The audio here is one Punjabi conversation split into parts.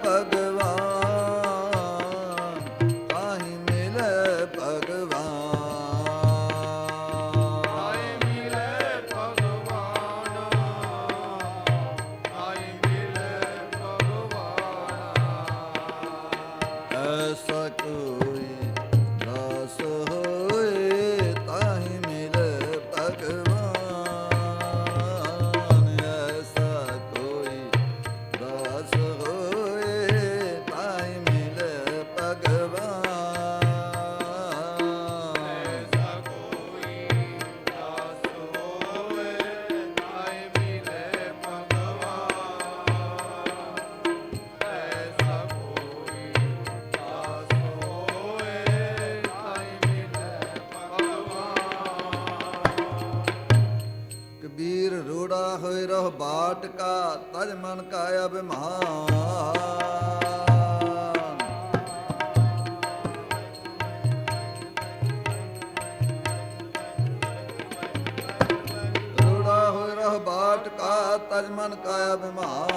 ਭਗਵਾਨ, ਤਾਹੀਂ ਮਿਲੇ ਭਗਵਾਨ। ਤਾਹੀਂ ਮਿਲੇ ਭਗਵਾਨ, ਤਾਹੀਂ ਮਿਲੇ ਭਗਵਾਨ। ਐਸਾ ਕੋਈ ਦਾਸ ਹੋਏ, ਤਾਹੀਂ ਮਿਲੇ ਭਗਵਾਨ। ਐਸਾ ਕੋਈ ਦਾਸ ਹੋਏ, ਤਾਹੀਂ ਮਿਲੇ ਭਗਵਾਨ। ਐਸਾ ਕੋਈ ਦਾਸ ਹੋਵੇ, ਤਾਹੀਂ ਮਿਲੇ ਭਗਵਾਨ। ਐਸਾ ਕੋਈ ਦਾਸ ਹੋਵੇ, ਤਾਹੀਂ ਮਿਲੇ ਭਗਵਾਨ। ਕਬੀਰ ਰੋੜਾ ਹੋਏ ਰਹੁ ਬਾਟ ਕਾ, ਤਜ ਮਨ ਕਾ ਅਭਿਮਾਨ। ਰੋੜਾ ਹੋਏ ਰਹੁ ਬਾਟ ਕਾ, ਤਜ ਮਨ ਕਾ ਅਭਿਮਾਨ।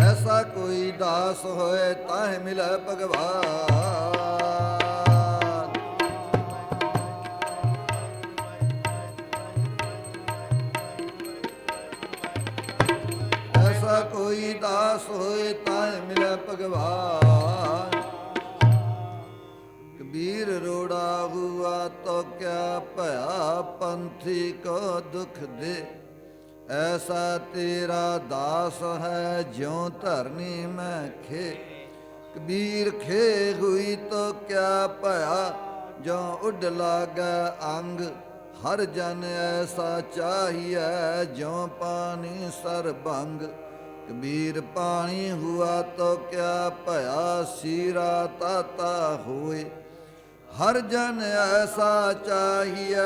ਐਸਾ ਕੋਈ ਦਾਸ ਹੋਏ, ਤਾਹਿ ਮਿਲੈ ਭਗਵਾਨ। ਐਸਾ ਕੋਈ ਦਾਸ ਹੋਏ, ਤਾਹਿ ਮਿਲੈ ਭਗਵਾਨ। ਕਬੀਰ ਰੋੜਾ ਹੁਆ ਤੋ ਕਿਆ ਭਇਆ, ਪੰਥੀ ਕੋ ਦੁਖ ਦੇ। ਐਸਾ ਤੇਰਾ ਦਾਸ ਹੈ, ਜਿਉ ਧਰਨੀ ਮੈਂ ਖੇ। ਕਬੀਰ ਖੇ ਹੁਈ ਤੋ ਕਿਆ ਭਇਆ, ਜੋ ਉੱਡ ਲਾਗੈ ਅੰਗ। ਹਰ ਜਨ ਐਸਾ ਚਾਹੀਐ, ਜਿਉ ਪਾਣੀ ਸਰ ਭੰਗ। ਕਬੀਰ ਪਾਣੀ ਹੁਆ ਤੋ ਕਿਆ ਭਇਆ, ਸੀਰਾ ਤਾਤਾ ਹੋਏ। ਹਰ ਜਨ ਐਸਾ ਚਾਹੀਐ,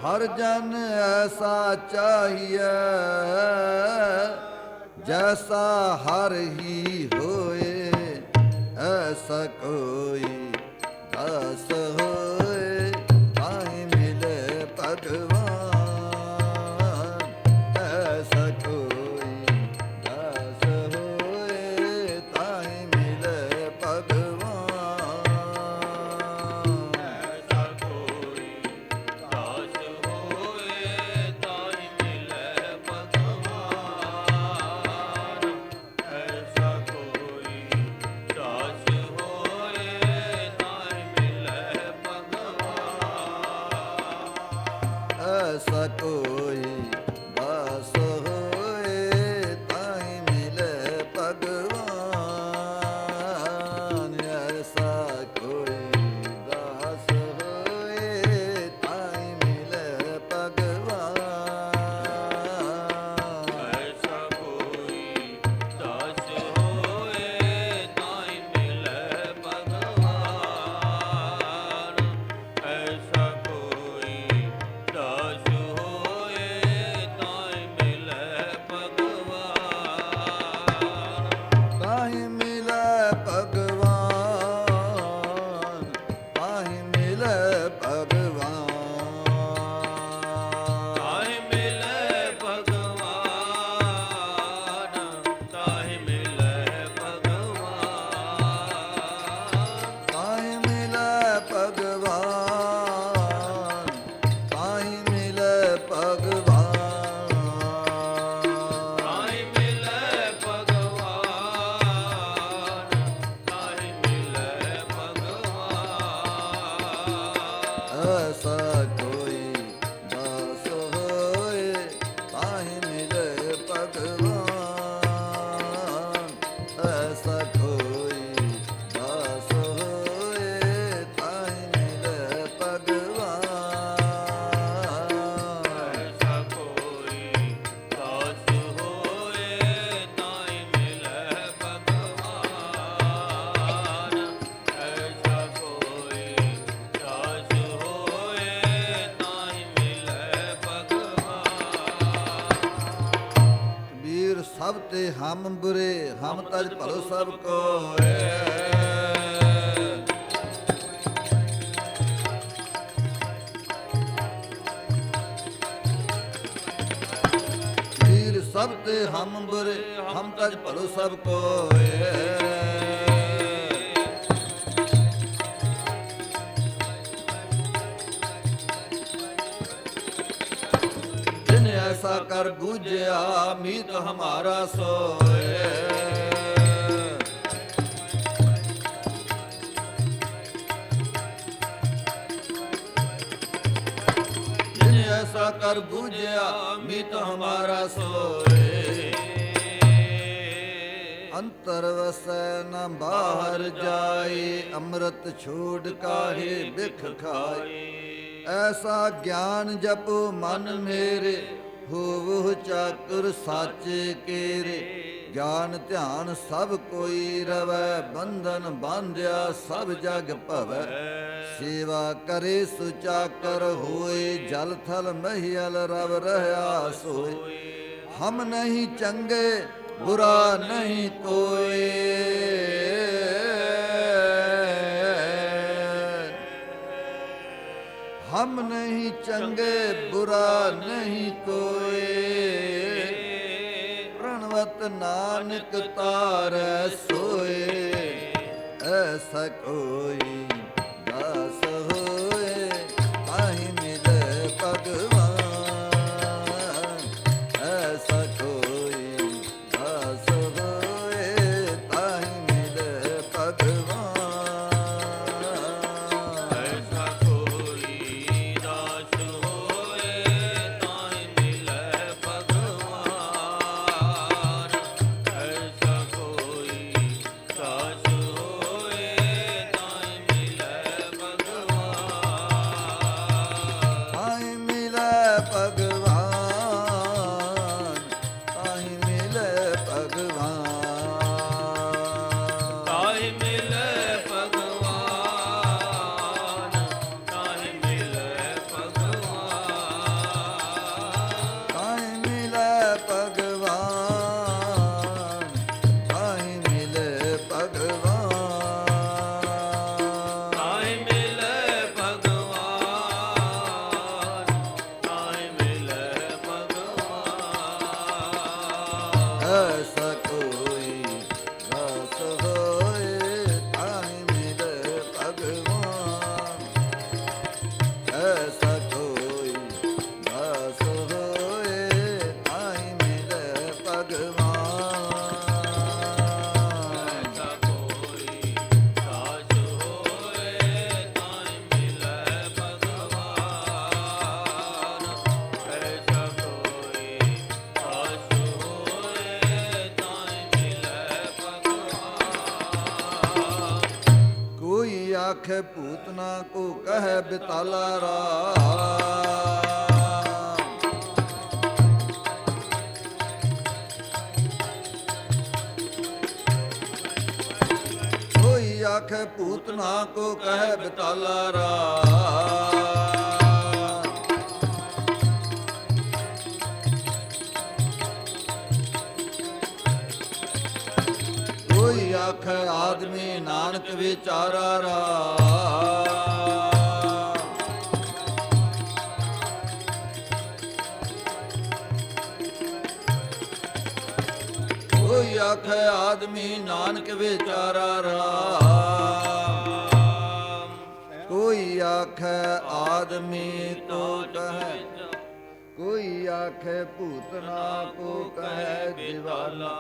ਹਰ ਜਨ ਐਸਾ ਚਾਹੀਐ, ਜੈਸਾ ਹਰ ਹੀ ਹੋਏ। ਐਸਾ ਕੋਈ ਦਾਸ ਹੋਏ, ਤਾਹੀਂ ਮਿਲੇ ਭਗਵਾਨ। ਐਸਾ ਕੋਈ ਦਾਸ ਹੋਏ, ਤਾਹੀਂ ਮਿਲੇ ਭਗਵਾਨ। ਐਸਾ ਕੋਈ ਦਾਸ ਹੋਵੇ, ਤਾਹੀਂ ਮਿਲੇ ਭਗਵਾਨ। ਐਸਾ ਕੋਈ ਦਾਸ ਹੋਏ, ਤਾਹੀਂ ਮਿਲੇ ਭਗਵਾਨ। ਹਮ ਬੁਰੇ ਹਮ ਤਜ ਭਲੋ ਸਭ ਕੋਏ। ਵੀਰ ਸਭ ਤੇ ਹਮ ਬੁਰੇ ਹਮ ਤਜ ਭਲੋ ਸਭ ਕੋਏ। ਜਿਨ ਐਸਾ ਕਰ ਬੂਝਿਆ ਮੀਤ ਹਮਾਰਾ ਸੋਏ। ਜਿਨ ਐਸਾ ਕਰ ਬੂਝਿਆ ਮੀਤ ਹਮਾਰਾ ਸੋਏ। ਅੰਤਰ ਵਸੈ ਨ ਬਾਹਰ ਜਾਏ ਅੰਮ੍ਰਿਤ ਛੋੜ ਕਾਹੇ ਬਿਖ ਖਾਏ। ਐਸਾ ਗਿਆਨ ਜਪੋ ਮਨ ਮੇਰੇ ਹੋਵਹੁ ਚਾਕੁਰ ਸਾਚੇ ਕੇਰੇ। ਗਿਆਨ ਧਿਆਨ ਸਭ ਕੋਈ ਰਵੈ ਬੰਧਨ ਬਾਂਧਿਆ ਸਭ ਜਗ ਭਵੈ। ਸੇਵਾ ਕਰੇ ਸੁਚਾਕਰ ਹੋਏ ਜਲ ਥਲ ਮਹੀਲ ਰਵ ਰਹਾ ਸੋਏ। ਹਮ ਨਹੀਂ ਚੰਗੇ ਬੁਰਾ ਨਹੀਂ ਕੋਏ। ਹਮ ਨਹੀਂ ਚੰਗੇ ਬੁਰਾ ਨਹੀਂ ਕੋਏ। ਪ੍ਰਣਵਤ ਨਾਨਕ ਤਾਰੈ ਸੋਏ। ਐਸਾ ਕੋਈ ਦਾਸ ਹੋਏ ਤਾਹਿ ਮਿਲੇ ਭਗਵਾਨ। ਐਸਾ ਕੋਈ ਦਾਸ ਹੋਏ ਤਾਹਿ ਮਿਲੇ ਭਗਵਾਨ। ਐਸਾ ਕੋਈ ਦਾਸ ਹੋਏ ਤਾਹਿ ਮਿਲੈ ਭਗਵਾਨ। ਐਸਾ ਕੋਈ ਦਾਸ ਹੋਏ ਤਾਹਿ ਮਿਲੈ ਭਗਵਾਨ। ਤਾਹਿ ਮਿਲੈ ਭਗਵਾਨ। ਤਾਹਿ ਮਿਲੈ ਭਗਵਾਨ। ਤਾਹਿ ਮਿਲੈ ਭਗਵਾਨ। ਤਾਹਿ ਮਿਲੈ ਭਗਵਾਨ। ਤਾਹਿ ਮਿਲੈ ਭਗਵਾਨ। ਤਾਹਿ ਮਿਲੈ ਭਗਵਾਨ। ਤਾਹਿ ਮਿਲੈ ਭਗਵਾਨ। ਤਾਹਿ ਮਿਲੈ ਭਗਵਾਨ। ਐਸਾ ਕੋਈ ਦਾਸ ਹੋਏ ਤਾਹਿ ਮਿਲੈ ਭਗਵਾਨ। ਐਸਾ ਕੋਈ ਦਾਸ ਹੋਏ ਤਾਹਿ ਮਿਲੈ ਭਗਵਾਨ। ਐਸਾ ਕੋਈ ਦਾਸ ਹੋਏ ਤਾਹਿ ਮਿਲੈ ਭਗਵਾਨ। ਐਸਾ ਕੋਈ ਦਾਸ ਹੋਏ ਤਾਹਿ ਮਿਲੈ ਭਗਵਾਨ। ਕੋਈ ਆਖੇ ਭੂਤਨਾ ਕੋ ਕਹੈ ਬਿਤਾਲਾ ਰਾਮ। ਕੋਈ ਆਖੇ ਭੂਤਨਾ ਕੋ ਕਹੈ ਬਿਤਾਲਾ ਰਾਮ। ਕੋਈ ਆਖੇ ਆਦਮੀ ਨਾਨਕ ਵਿਚਾਰਾ ਰਾਮ। ਕੋਈ ਆਖੇ ਆਦਮੀ ਨਾਨਕ ਵਿਚਾਰਾ ਰਾਮ। ਕੋਈ ਆਖੇ ਆਦਮੀ ਕੋ ਕਹੈ। ਕੋਈ ਆਖੇ ਭੂਤਨਾ ਕੋ ਕਹੈ ਦਿਵਾਲਾ।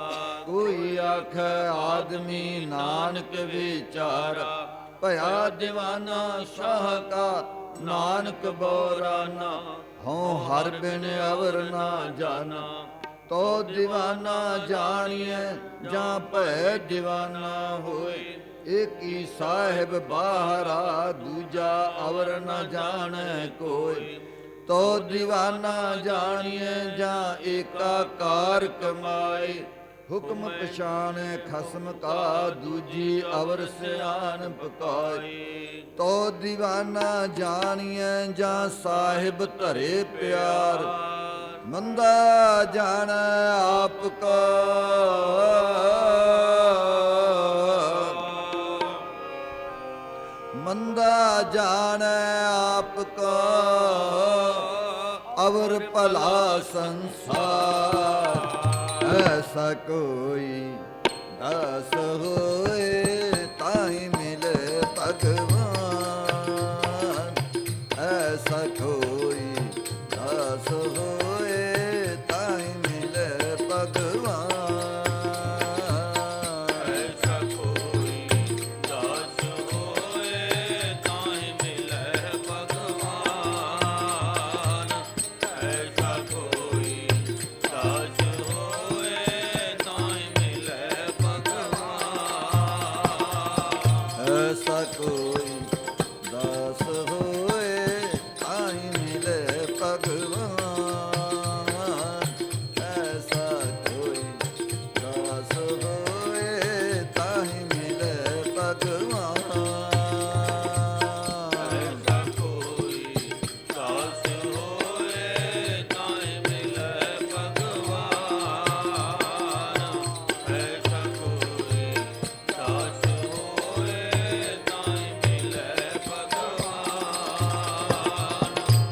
ਕੋਈ ਆਖੇ ਆਦਮੀ ਨਾਨਕ ਵਿਚਾਰਾ। ਭਇਆ ਦੀਵਾਨਾ ਸ਼ਾਹ ਕਾ ਨਾਨਕ ਬੋਰਾਨਾ। ਹਉ ਹਰ ਬਿਨ ਅਵਰ ਨਾ ਜਾਣਾ। ਤੋ ਦੀਵਾਨਾ ਜਾਣੀਐ ਜਾਂ ਭੈ ਦੀਵਾਨਾ ਹੋਏ। ਏਕੀ ਸਾਹਿਬ ਬਾਹਰਾ ਦੂਜਾ ਅਵਰ ਨ ਜਾਣੈ ਕੋਈ। ਤੋ ਦੀਵਾਨਾ ਜਾਣੀਐ ਜਾਂ ਏਕਾਕਾਰ ਕਮਾਏ। ਹੁਕਮ ਪਛਾਣੈ ਖਸਮ ਕਾ ਦੂਜੀ ਅਵਰ ਸਿਆਣਪ ਕਾਇ। ਤੋ ਦੀਵਾਨਾ ਜਾਣੀਐ ਜਾਂ ਸਾਹਿਬ ਧਰੇ ਪਿਆਰ। ਮੰਦਾ ਜਾਣੈ ਆਪ ਕਾ ਮੰਦਾ ਜਾਣੈ ਆਪ ਕਾ ਅਵਰ ਭਲਾ ਸੰਸਾਰ ਐਸਾ ਕੋਈ ਦਾਸ ਹੋਏ ਤਾਈ ਮਿਲੇ ਭਗਵਾਨ ਐਸਾ ਕੋਈ ਦਾਸ ਹੋਏ ਤਾਈ ਮਿਲੇ ਭਗਵਾਨ ਐਸਾ ਕੋਈ ਦਾਸ ਹੋਏ ਤਾਹਿ ਮਿਲੈ ਭਗਵਾਨ ਐਸਾ ਕੋਈ ਦਾਸ ਹੋਏ ਤਾਹਿ ਮਿਲੈ ਭਗਵਾਨ ਐਸਾ ਕੋਈ ਦਾਸ ਹੋਏ ਤਾਈ ਮਿਲੇ ਭਗਵਾਨ ਐਸਾ ਕੋਈ ਦਾਸ ਹੋਏ ਤਾਈ ਮਿਲੇ ਭਗਵਾਨ ਐਸਾ ਕੋਈ ਦਾਸ ਹੋਏ ਤਾਹਿ ਮਿਲੈ ਭਗਵਾਨ ਐਸਾ ਕੋਈ ਦਾਸ ਹੋਏ ਤਾਹਿ ਮਿਲੈ ਭਗਵਾਨ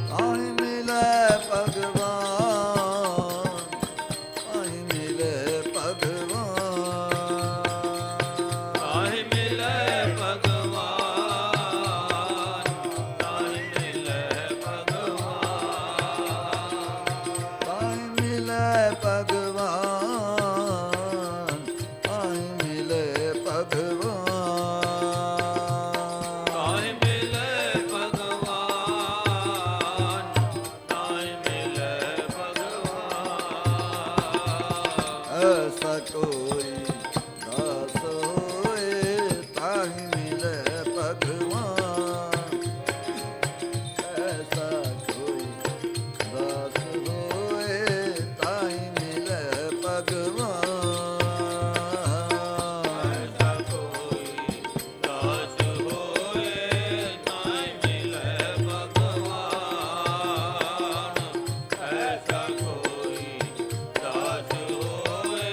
ਤਾਈ ਮਿਲੇ ਭਗਵਾਨ ਤਾਈ ਮਿਲੇ ਭਗਵਾਨ ਤਾਹਿ ਮਿਲੈ ਭਗਵਾਨ ਤਾਹਿ ਮਿਲੈ ਭਗਵਾਨ ਤਾਈ ਮਿਲੇ ਭਗਵਾਨ ਤਾਈ ਮਿਲੇ ਭਗਵਾਨ ਤਾਹਿ ਮਿਲੈ ਭਗਵਾਨ ਤਾਹਿ ਮਿਲੈ ਭਗਵਾਨ ਐਸਾ ਕੋਈ ਦਾਸ ਹੋਏ ਤਾਹੀ ਮਿਲੇ ਭਗਵਾਨ ਐਸਾ ਕੋਈ ਦਾਸ ਹੋਏ ਤਾਹੀ ਮਿਲੇ ਭਗਵਾਨ ਐਸਾ ਕੋਈ ਦਾਸ ਹੋਏ ਤਾਹਿ ਮਿਲੈ ਭਗਵਾਨ ਐਸਾ ਕੋਈ ਦਾਸ ਹੋਏ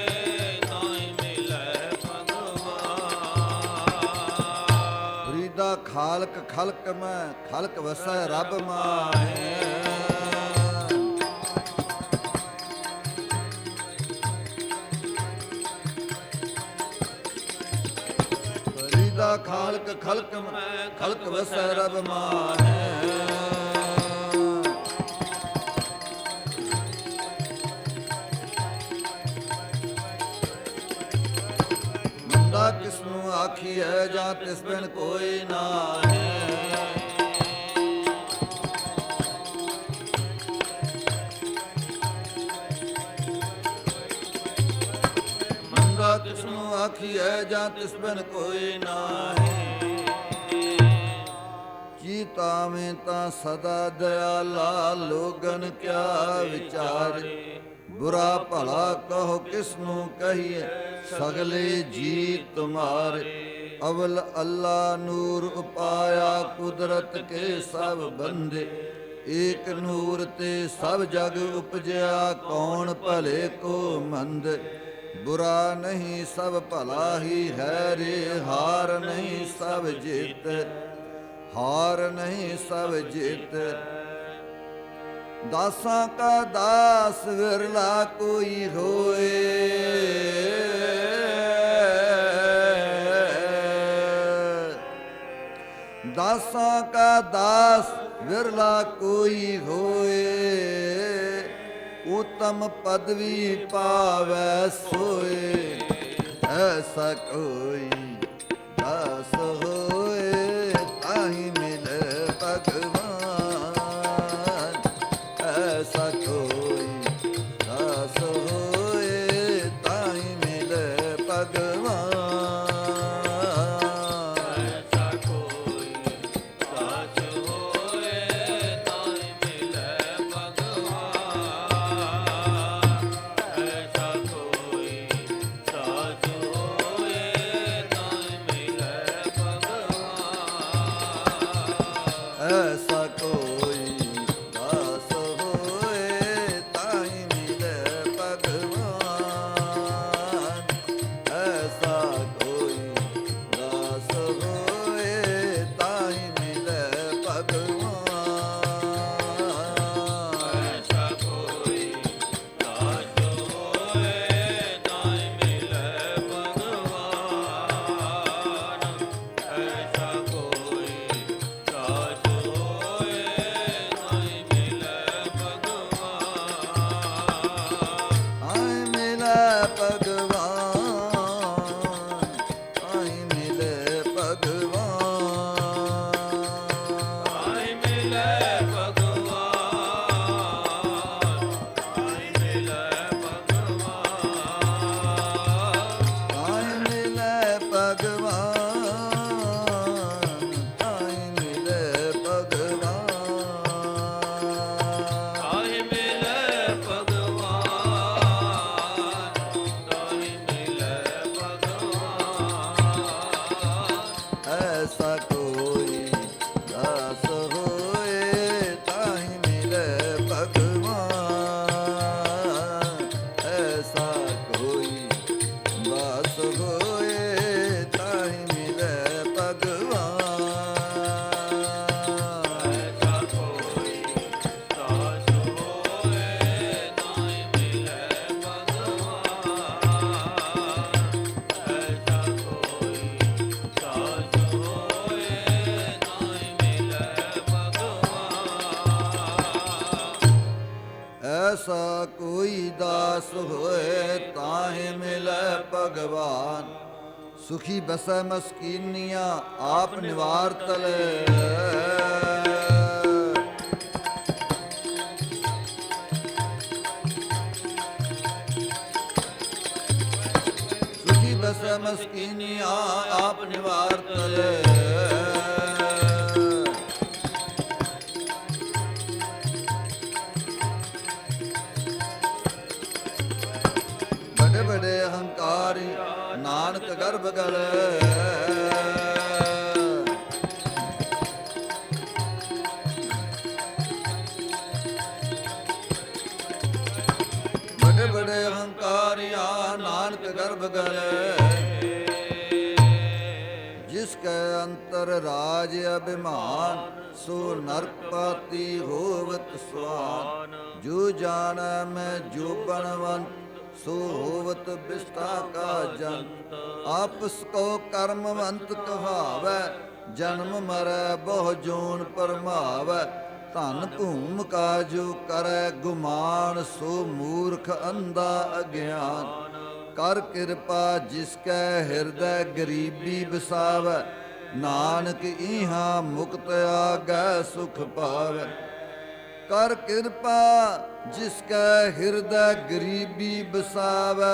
ਤਾਹਿ ਮਿਲੈ ਭਗਵਾਨ ਫਰੀਦਾ ਖਾਲਕ ਖਲਕ ਮੈਂ ਖਲਕ ਵਸੈ ਰੱਬ ਮਾਹੇ ਫਰੀਦਾ ਖਾਲਕ ਖਲਕ ਮੈਂ ਖਲਕ ਵਸੈ ਰੱਬ ਮਾਹੇ ਮੰਦਾ ਕਿਸ ਨੂੰ ਆਖੀਐ ਜਾਂ ਤਿਸ ਬਿਨ ਕੋਈ ਨਾਹੀ ਮੰਦਾ ਕਿਸ ਨੂੰ ਆਖੀਐ ਜਾਂ ਤਿਸ ਬਿਨ ਕੋਈ ਨਾਹੀ ਜੀਤਾ ਮੈਂ ਤਾਂ ਸਦਾ ਦਇਆਲਾ ਲੋਗਨ ਕਿਆ ਵਿਚਾਰੇ ਬੁਰਾ ਭਲਾ ਕਹੋ ਕਿਸ ਨੂੰ ਕਹੀਏ ਸਗਲੇ ਜੀ ਤੁਮਾਰੇ ਅਵਲ ਅੱਲਾ ਨੂਰ ਉਪਾਇਆ ਕੁਦਰਤ ਕੇ ਸਭ ਬੰਦੇ ਏਕ ਨੂਰ ਤੇ ਸਭ ਜਗ ਉਪਜਿਆ ਕੌਣ ਭਲੇ ਕੋ ਮੰਦ ਬੁਰਾ ਨਹੀਂ ਸਭ ਭਲਾ ਹੀ ਹੈ ਰੇ ਹਾਰ ਨਹੀਂ ਸਭ ਜਿੱਤ ਹਾਰ ਨਹੀਂ ਸਭ ਜਿੱਤ ਦਾਸਾਂ ਕਾ ਦਾਸ ਵਿਰਲਾ ਕੋਈ ਹੋਏ ਦਾਸਾਂ ਕਾ ਦਾਸ ਵਿਰਲਾ ਕੋਈ ਹੋਏ ਉਤਮ ਪਦਵੀ ਪਾਵੈ ਸੋਏ ਐਸਾ ਕੋਈ ਦਾਸ ਹੋਏ ਤਾਹੀ ਮਿਲੇ ਭਗਵਾਨ ਐਸਾ ਕੋਈ ਦਾਸ ਹੋਏ ਤਾਹੀ ਮਿਲੇ ਭਗਵਾਨ ਐਸਾ ਕੋਈ ਦਾਸ ਹੋਏ ਤਾਹਿ ਮਿਲੈ ਭਗਵਾਨ ਐਸਾ ਕੋਈ ਦਾਸ ਹੋਏ ਤਾਹਿ ਮਿਲੈ ਭਗਵਾਨ ਦਾਸ ਹੋਏ ਤਾਹਿ ਮਿਲੈ ਭਗਵਾਨ। ਸੁਖੀ ਬਸੈ ਮਸਕੀਨੀਆਂ ਆਪ ਨਿਵਾਰ ਤਲੇ। ਸੁਖੀ ਬਸੈ ਮਸਕੀਨੀਆਂ ਆਪ ਨਿਵਾਰ ਤਲੇ। ਬੜੇ ਬੜੇ ਅਹੰਕਾਰੀ ਨਾਨਕ ਗਰਭ ਗਲੇ। ਬੜੇ ਬੜੇ ਅਹੰਕਾਰੀਆਂ ਨਾਨਕ ਗਰਭ ਗਲੇ। ਜਿਸ ਕੈ ਅੰਤਰ ਰਾਜ ਅਭਿਮਾਨ ਸੋ ਨਰਕ ਪਾਤੀ ਹੋਵਤ ਸਵਾਨ। ਜੋ ਜਾਣੈ ਮੈਂ ਜੋ ਬਣਵੰਤ ਸੋ ਹੋਵਤ ਬਿਸਤਾ ਕਾ ਜੰਤ। ਆਪਸ ਕੋ ਕਰਮਵੰਤ ਕਹਾਵੈ ਜਨਮ ਮਰੈ ਬਹੁ ਜੋਨ ਪਰਮਾਵੈ। ਧਨ ਭੂਮ ਕਾ ਜੋ ਕਰੈ ਗੁਮਾਨ ਸੋ ਮੂਰਖ ਅੰਧਾ ਅਗਿਆਨ। ਕਰ ਕਿਰਪਾ ਜਿਸ ਕੈ ਹਿਰਦੈ ਗਰੀਬੀ ਬਸਾਵੈ। ਨਾਨਕ ਇਹਾਂ ਮੁਕਤ ਆਗੈ ਸੁਖ ਪਾਵੈ। ਕਰ ਕਿਰਪਾ ਜਿਸ ਕੈ ਹਿਰਦੈ ਗਰੀਬੀ ਬਸਾਵੈ।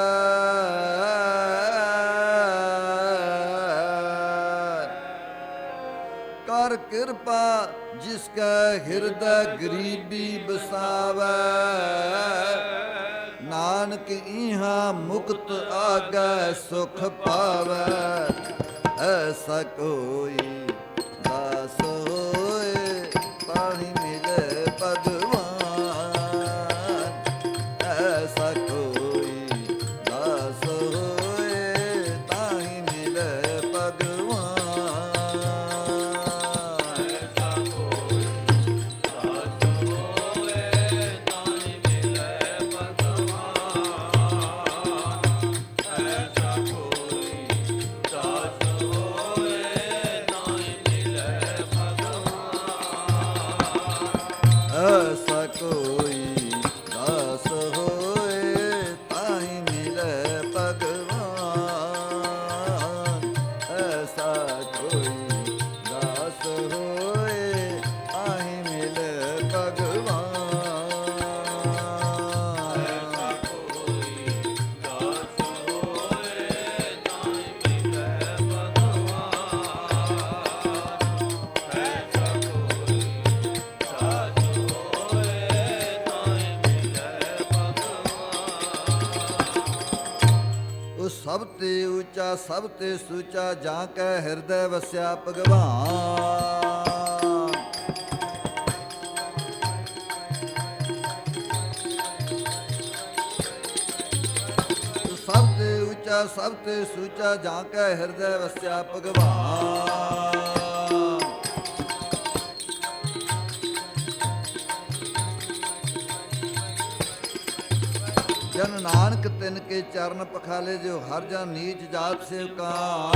ਕਰ ਕਿਰਪਾ ਜਿਸ ਕੈ ਹਿਰਦੈ ਗਰੀਬੀ ਬਸਾਵੈ। ਨਾਨਕ ਇਹਾਂ ਮੁਕਤ ਆਗੈ ਸੁਖ ਪਾਵੈ। ਐਸਾ ਕੋਈ ਦਾਸ ਹੋਏ ਤਾਹਿ ਮਿਲੈ ਭਗਵਾਨ। ਐਸਾ ਕੋਈ ਦਾਸ ਹੋਏ ਤਾਹਿ ਮਿਲੈ ਭਗਵਾਨ। ਐਸਾ ਕੋਈ ਦਾਸ ਹੋਏ ਤਾਹਿ ਮਿਲੈ ਭਗਵਾਨ। ਐਸਾ ਕੋਈ ਦਾਸ ਹੋਏ ਤਾਹਿ ਮਿਲੈ ਭਗਵਾਨ। ਐਸਾ ਕੋਈ ਦਾਸ ਹੋਏ ਤਾਹਿ ਮਿਲੈ ਭਗਵਾਨ। ਐਸਾ ਕੋਈ ਦਾਸ ਹੋਏ ਤਾਹਿ ਮਿਲੈ ਭਗਵਾਨ। ਐਸਾ ਕੋਈ ਦਾਸ ਹੋਏ ਤਾਹਿ ਮਿਲੈ ਭਗਵਾਨ। ਐਸਾ ਕੋਈ ਦਾਸ ਹੋਏ ਤਾਹਿ ਮਿਲੈ ਭਗਵਾਨ। ਉਹ ਸਭ ਤੇ ਉੱਚਾ ਸਭ ਤੇ ਸੁਚਾ ਜਾਂ ਕੈ ਹਿਰਦੈ ਵਸਿਆ ਭਗਵਾਨ। ਉਹ ਸਭ ਤੇ ਉੱਚਾ ਸਭ ਤੇ ਸੁਚਾ ਜਾਂ ਕੈ ਹਿਰਦੈ ਵਸਿਆ ਭਗਵਾਨ। ਜਨ ਨਾਨਕ ਤਿਨ ਕੇ ਚਰਨ ਪਖਾਲੇ ਜੋ ਹਰ ਜਨ ਨੀਚ ਜਾਤ ਸੇਵਕਾਂ।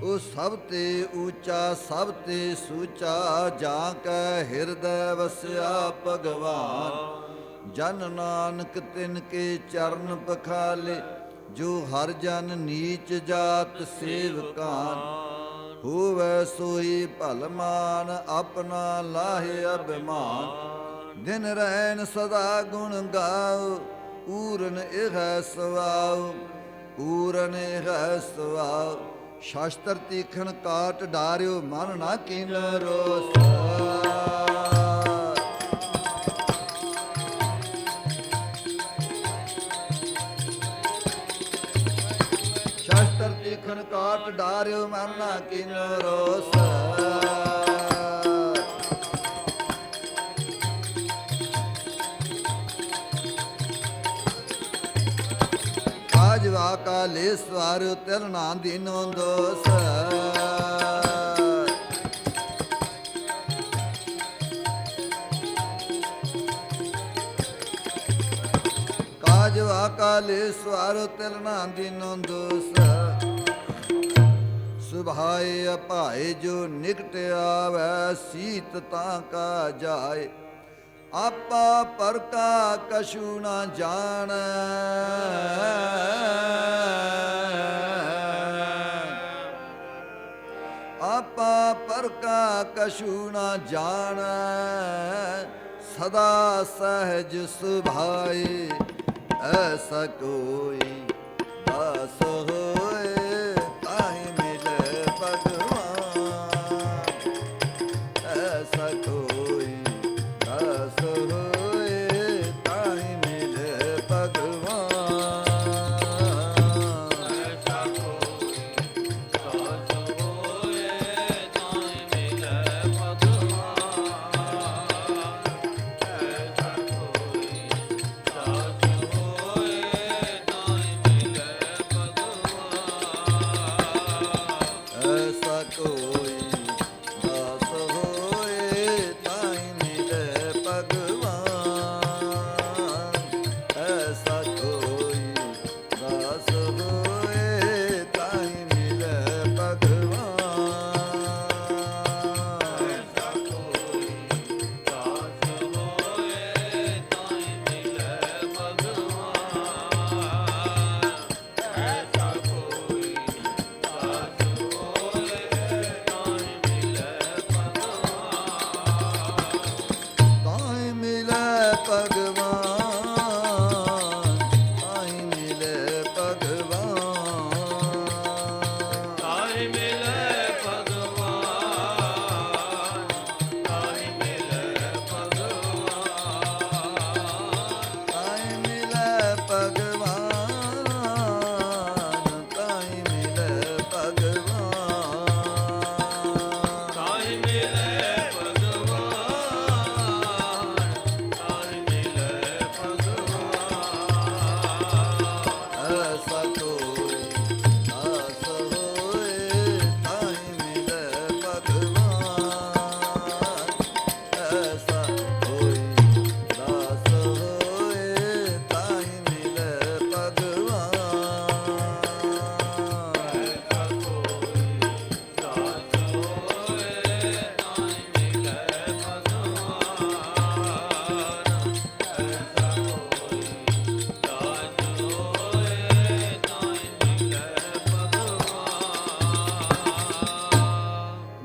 ਉਹ ਸਭ ਤੇ ਉੱਚਾ ਸਭ ਤੇ ਸੂਚਾ ਜਾਂ ਕੈ ਹਿਰਦੈ ਵਸਿਆ ਭਗਵਾਨ। ਜਨ ਨਾਨਕ ਤਿਨ ਕੇ ਚਰਨ ਪਖਾਲੇ ਜੋ ਹਰ ਜਨ ਨੀਚ ਜਾਤ ਸੇਵਕਾਨ। ਹੋਵੈ ਸੋਈ ਭਲਮਾਨ ਆਪਣਾ ਲਾਹੇ ਅਭਿਮਾਨ। ਦਿਨ ਰਹਿਣ ਸਦਾ ਗੁਣ ਗਾਓ ਪੂਰਨ ਇਹ ਸਵਾਉ। ਪੂਰਨ ਇਹ ਸਵਾਉ ਸ਼ਾਸਤਰ ਤੀਖਣ ਕਾਟ ਡਾਰਿਓ ਮਨ ਨਾ ਕੀਨੋ ਰੋਸ। ਸ਼ਾਸਤਰ ਤੀਖਣ ਕਾਟ ਡਾਰਿਓ ਮਨ ਨਾ ਕੀਨੋ ਰੋਸ। ਕਾਜਵਾ ਕਾਲੇ ਸਵਾਰਿਓ ਤਿਲ ਨਾ ਦੀਨੋ ਦੋਸ। ਕਾਜਵਾ ਕਾਲੇ ਸਵਾਰਿਓ ਤਿਲ ਨਾ ਦੀਨੋ ਦੋਸ। ਸੁਭਾਏ ਅਭਾਏ ਜੋ ਨਿਕਟ ਆਵੈ ਸੀਤ ਤਾਂ ਕਾ ਜਾਏ ਆਪਾ ਪਰ ਕਾ ਕਛੂ ਨਾ ਜਾਣੈ ਆਪਾ ਪਰ ਕਾ ਕਛੂ ਨਾ ਜਾਣੈ ਸਦਾ ਸਹਿਜ ਸੁਭਾਏ ਐਸਾ ਕੋਈ ਦਾਸ ਹੋਏ ਤਾਹਿ ਮਿਲੇ ਭਗਵਾਨ ਐਸਾ ਕੋਈ ਦਾਸ ਹੋਏ ਤਾਹਿ ਮਿਲੇ ਭਗਵਾਨ ਐਸਾ ਕੋਈ ਦਾਸ ਹੋਏ ਤਾਹਿ ਮਿਲੈ ਭਗਵਾਨ ਐਸਾ ਕੋਈ ਦਾਸ ਹੋਏ ਤਾਹਿ ਮਿਲੈ ਭਗਵਾਨ ਐਸਾ ਕੋਈ ਦਾਸ ਹੋਏ ਤਾਹਿ ਮਿਲੇ ਭਗਵਾਨ ਐਸਾ ਕੋਈ ਦਾਸ ਹੋਏ ਤਾਹਿ ਮਿਲੇ ਭਗਵਾਨ ਐਸਾ ਕੋਈ ਦਾਸ ਹੋਏ ਤਾਹਿ ਮਿਲੈ ਭਗਵਾਨ ਐਸਾ ਕੋਈ ਦਾਸ ਹੋਏ ਤਾਹਿ ਮਿਲੈ ਭਗਵਾਨ ਤਾਹਿ ਮਿਲੇ ਭਗਵਾਨ ਤਾਹਿ ਮਿਲੇ ਭਗਵਾਨ ਤਾਹਿ ਮਿਲੈ ਭਗਵਾਨ ਤਾਹਿ ਮਿਲੈ ਭਗਵਾਨ ਤਾਹਿ ਮਿਲੇ ਭਗਵਾਨ ਤਾਹਿ ਮਿਲੇ ਭਗਵਾਨ ਤਾਹਿ ਮਿਲੈ ਭਗਵਾਨ ਤਾਹਿ ਮਿਲੈ ਭਗਵਾਨ ਐਸਾ ਕੋਈ ਦਾਸ ਹੋਏ ਤਾਹਿ ਮਿਲੇ ਭਗਵਾਨ ਐਸਾ ਕੋਈ ਦਾਸ ਹੋਏ ਤਾਹਿ ਮਿਲੇ ਭਗਵਾਨ ਐਸਾ ਕੋਈ ਦਾਸ ਹੋਏ ਤਾਹਿ ਮਿਲੈ ਭਗਵਾਨ ਐਸਾ ਕੋਈ ਦਾਸ ਹੋਏ ਤਾਹਿ ਮਿਲੈ ਭਗਵਾਨ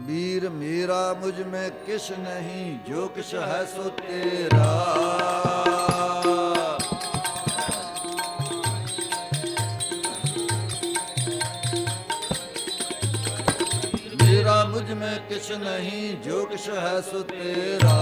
ਵੀਰ ਮੇਰਾ ਮੁਝ में किस नहीं जो किस है सो तेरा मेरा मुझ में किस नहीं जो किस है सो तेरा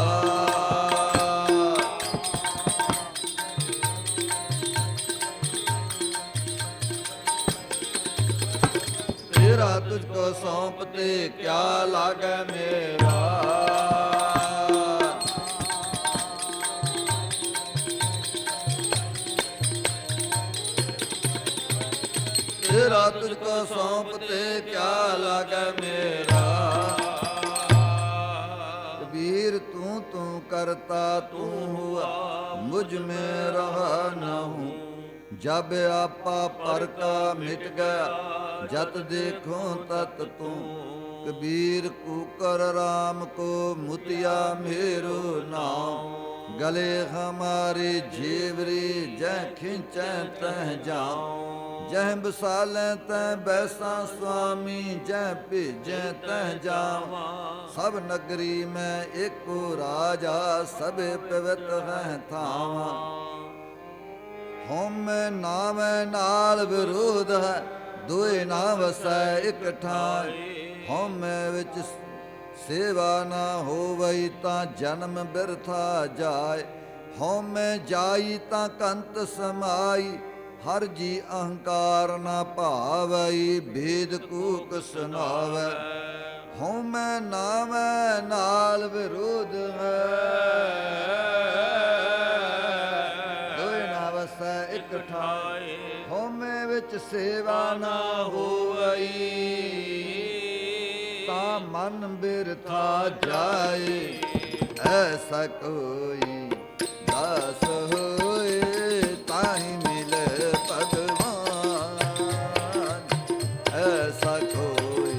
तेरा तुझको सौंपते क्या लागे मेरा तेरा तुझको सौंपते क्या लागे मेरा कबीर तू करता तू हुआ मुझ में रहा न हूँ जब आपा पर का मिट गया जत देखो तत तू कबीर कुकर राम को मुतिया मेरो नाम गले हमारे जेवरी जह खिंचै तह जाऊं जह बसाले तह बैसा स्वामी जह भेजै तह जाऊं सब नगरी में एको राजा सबे पवित्र है थावा होम नाम नाल विरोध है दोए ना वसै इक ठाई होम विच सेवा ना होवई ता जन्म बिरथा जाए होम जाई ता कंत समाई हर जी अहंकार ना भावई भेद कूक सुनावै होम नाम नाल विरोध है दोए ना वसै इक ठाई होमे विच सेवा ना होवई ता मन बिरथा जाए ऐसा कोई दास होए ताहि मिले भगवान ऐसा कोई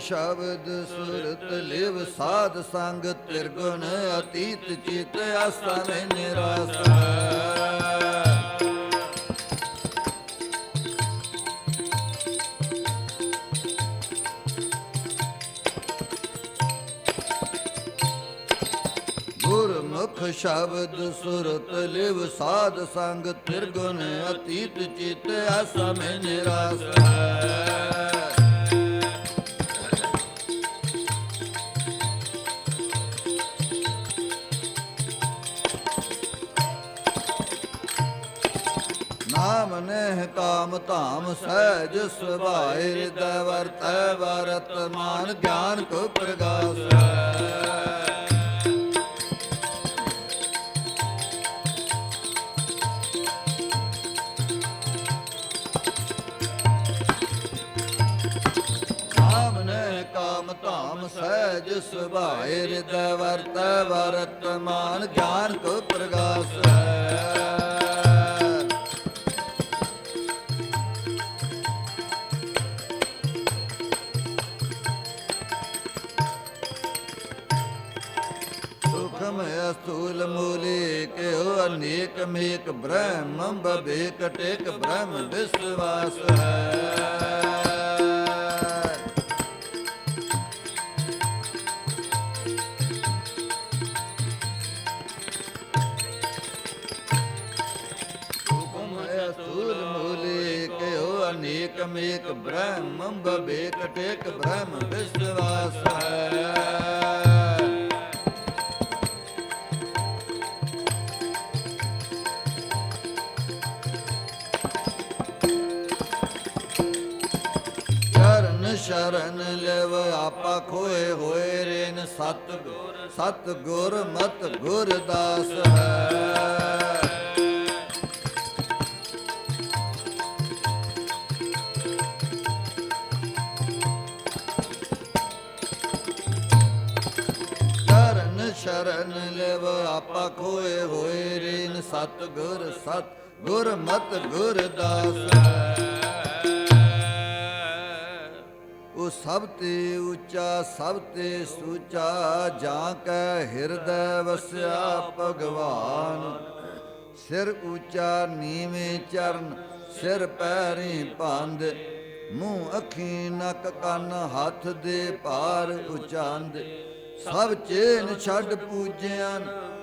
ਸ਼ਬਦ ਸੁਰਤ ਲਿਵ ਸਾਧ ਸੰਗ ਤਿਰਗੁਣ ਅਤੀਤ ਚਿਤ ਆਸਾ ਮੈਂ ਨਿਰਾਸ ਗੁਰਮੁਖ ਸ਼ਬਦ ਸੁਰਤ ਲਿਵ ਸਾਧ ਸੰਗ ਤਿਰਗੁਣ ਅਤੀਤ ਚਿਤ ਆਸਾ ਮੈਂ ਨਿਰਾਸ ਨਾਮ ਨਹਿ ਕਾਮ ਧਾਮ ਸਹਿਜ ਸੁਭਾਏ ਹਿਰਦੈ ਵਰਤੈ ਵਰਤਮਾਨ ਗਿਆਨ ਕੋ ਪ੍ਰਗਾਸ ਕਾਮ ਧਾਮ ਸਹਿਜ ਸੁਭਾਏ ਹਿਰਦੈ ਵਰਤੈ ਵਰਤਮਾਨ ਗਿਆਨ ਕੋ ਪ੍ਰਗਾਸ ਸੁਖਮ ਅਸੂਲ ਮੂਲੇ ਕਿਉ ਅਨੇਕ ਮੇਕ ਬ੍ਰਹਮ ਬਵੇਕ ਟੇਕ ਬ੍ਰਹਮ ਵਿਸਵਾਸ ਹੈ ਅਨੇਕ ਮੇਕ ਬ੍ਰਹਮ ਬਵੇਕ ਟੇਕ ਬ੍ਰਹਮ ਵਿਸਵਾਸ ਹੈ ਚਰਨ ਸ਼ਰਨ ਲਿਵ ਆਪਾ ਖੋਏ ਹੋਏ ਰੇਨ ਸਤ ਗੁਰ ਮਤ ਗੁਰਦਾਸ ਹੈ ਸ਼ਰਨ ਲਿਵ ਆਪਾ ਖੋਏ ਹੋਏ ਰੇਨ ਸਤ ਗੁਰ ਮਤ ਗੁਰਦਾਸ ਉਹ ਸਭ ਤੇ ਉੱਚਾ ਸਭ ਤੇ ਸੂਚਾ ਜਾਂ ਕੈ ਹਿਰਦੈ ਵਸਿਆ ਭਗਵਾਨ ਸਿਰ ਉੱਚਾ ਨੀਵੇਂ ਚਰਨ ਸਿਰ ਪੈਰੀ ਪੰਦ ਮੂੰਹ ਅੱਖੀ ਨੱਕ ਕੰਨ ਹੱਥ ਦੇ ਭਾਰ ਉਚਾਂਦ ਸਭ ਚੇਨ ਛੱਡ ਪੂਜਿਆਂ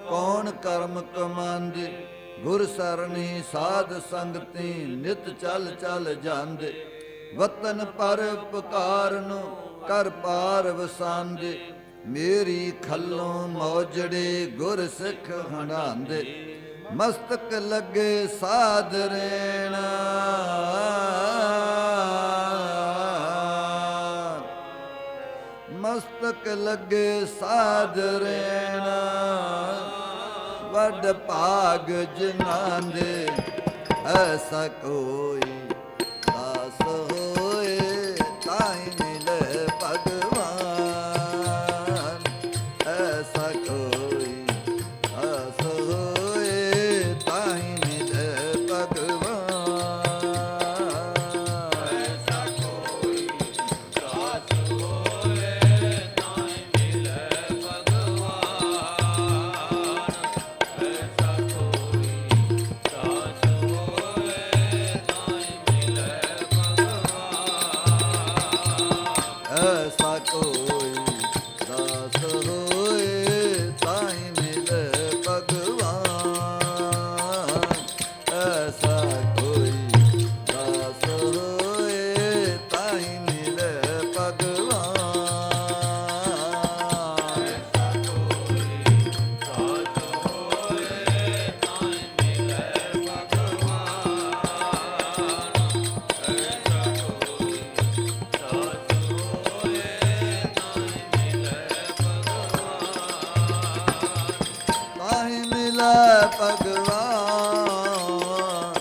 ਕੌਣ ਕਰਮ ਕਮਾਂਦੇ ਗੁਰ ਸਰਣੀ ਸਾਧ ਸੰਗਤੀ ਨਿਤ ਚੱਲ ਚੱਲ ਜਾਂਦੇ ਵਤਨ ਪਰ ਪੁਕਾਰ ਨੂੰ ਕਰ ਪਾਰ ਵਸਾਂਦੇ ਮੇਰੀ ਖੱਲੋਂ ਮੌਜੜੇ ਗੁਰ ਸਿੱਖ ਹੰਡਾਂਦੇ ਮਸਤਕ ਲੱਗੇ ਸਾਧ ਰੇਣਾ ਮਸਤਕ ਲੱਗੇ ਸਾਧ ਰੇਣਾ ਵੱਡ ਭਾਗ ਜਿਨ੍ਹਾਂ ਦੇ ਐਸਾ ਕੋਈ ਦਾਸ ਹੋਏ ਤਾਈ ਮਿਲੇ ਭਗਵਾਨ ਐਸਾ ਕੋਈ ਦਾਸ ਹੋਏ ਤਾਈ ਮਿਲੇ ਭਗਵਾਨ ਐਸਾ ਕੋਈ ਦਾਸ ਭਗਵਾਨ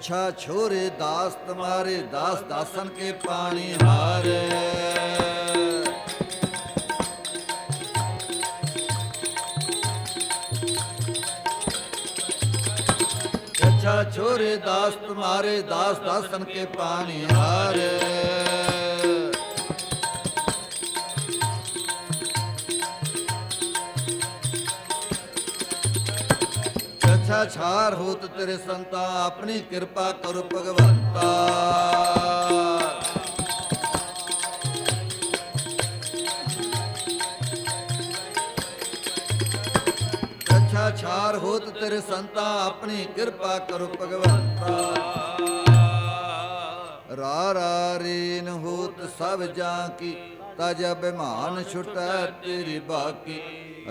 अच्छा छोरे दास तुम्हारे दास दासन के पानी हारे अच्छा छोरे दास तुम्हारे दास दासन के पानी हारे अच्छा छार होत तेरे संता अपनी कृपा करो भगवंता अच्छा छार होत तेरे संता अपनी कृपा करो भगवंता रा रा रीन होत सब जा की तज अभिमान छुटै तेरी बाकी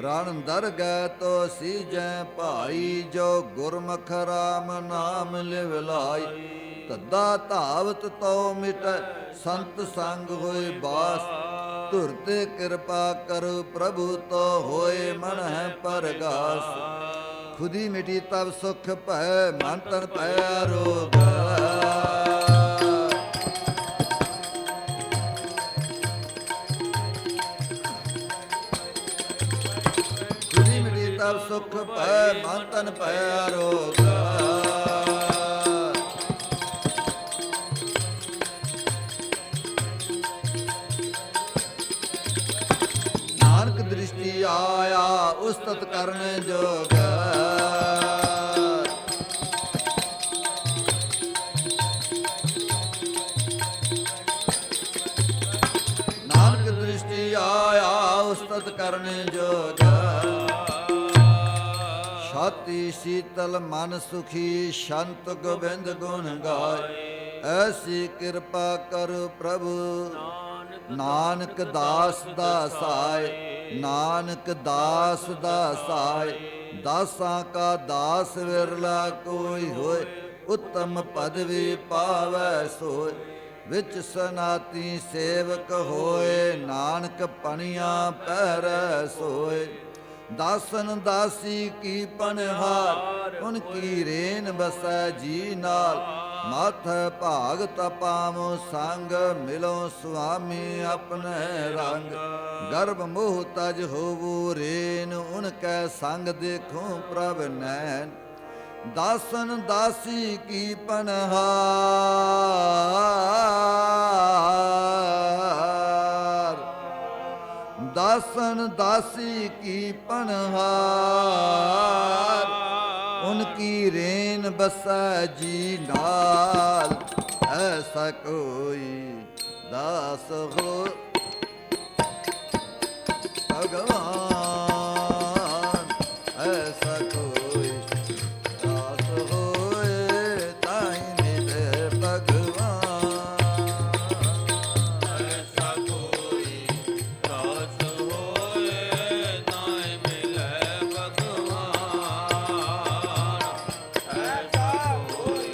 रण दरगह तो सीजै भाई जो गुरमुख राम नाम लिव लाई तद्दा धावत तो मिटै संत संग होए बास धुरते कृपा करो प्रभु तो होए मन है परगास खुदी मिटी तब सुख भै मन तन पै रोग तब सुख पै मन तन पै रोग नानक दृष्टि आया उस्तत करने जोग नानक दृष्टि आया उस्तत करने जोग छाती शीतल मन सुखी संत गोबिंद गुण गाय ऐसी कृपा करो प्रभु नानक दास दासाय नानक दास दासाय दासां का दास विरला कोई होय उत्तम पदवी पावै सोय विच सनाती सेवक होए नानक पनिया पैरै सोय दासन दासी की पनहार उनकी रेन बसै जी नाल माथ भाग तपामो संग मिलो स्वामी अपने रंग गर्भ मोह तज होवो रेन उनकै संग देखो प्रभ नैन दासन दासी की पनहार दासन दासी की पनहार उनकी रेन बसा जी नाल ऐसा कोई दास हो भगवान ऐसा कोई दास होए ताई मिले भगवान ऐसा कोई दास होए ताई मिले भगवान ऐसा कोई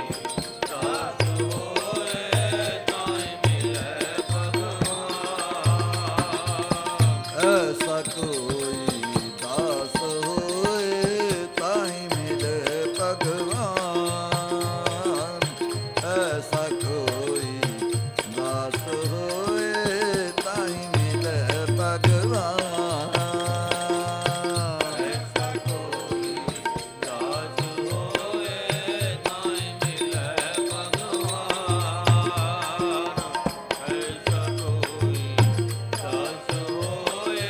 दास होए ताई मिले भगवान ऐसा कोई दास होए ताहि मिले भगवान ऐसा कोई दास होए ताहि मिले भगवान ऐसा कोई दास होए ताई मिले भगवान ऐसा कोई दास होए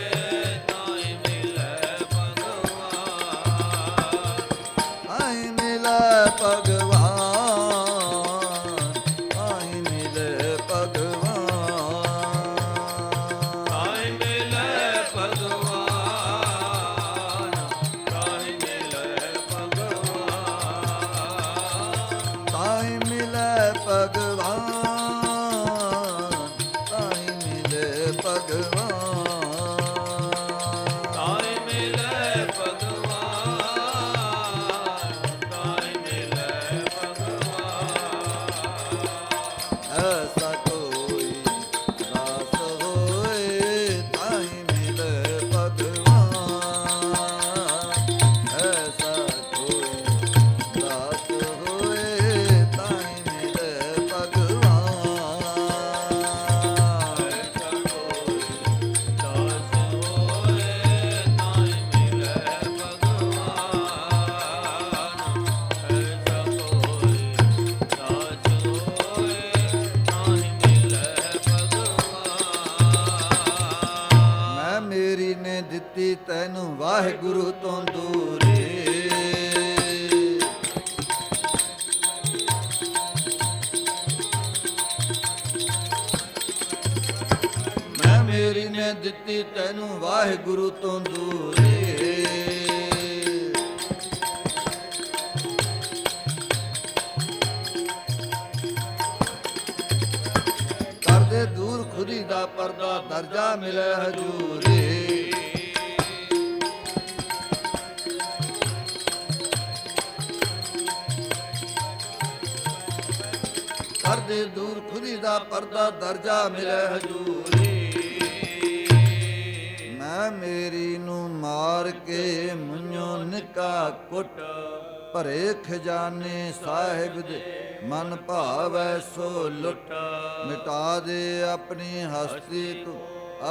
ताई मिले भगवान ताहि मिले भगवान ताहि मिले भगवान ताई मिले भगवान ताई मिले भगवान ताहि मिले भगवान ताहि मिले भगवान ताई मिले भगवान ताई मिले भगवान ऐसा कोई दास होए ताहि मिले भगवान ऐसा कोई दास होए ताहि ਦਿੱਤੀ ਤੈਨੂੰ ਵਾਹਿਗੁਰੂ ਤੋਂ ਦੂਰੀ। ਮੈਂ ਮੇਰੀ ਨੇ ਦਿੱਤੀ ਤੈਨੂੰ ਵਾਹਿਗੁਰੂ ਤੋਂ ਦੂਰੀ। ਕਰਦੇ ਦੂਰ ਖੁਦੀ ਦਾ ਪਰਦਾ ਦਰਜਾ ਮਿਲੇ ਹਜੂਰੀ। ਕਰਦੇ ਦੂਰ ਖੁਦੀ ਦਾ ਪਰਦਾ ਦਰਜਾ ਮਿਲੇ ਹਜੂਰੀ। ਮੈਂ ਮੇਰੀ ਨੂੰ ਮਾਰ ਕੇ ਮੁੰਨਿਓ ਨਿਕਾ ਕੁੱਟ ਭਰੇ ਖਜ਼ਾਨੇ ਸਾਹਿਬ ਦੇ ਮਨ ਭਾਵੈ ਸੋ ਲੁੱਟ। ਮਿਟਾ ਦੇ ਆਪਣੀ ਹਸਤੀ ਤੂੰ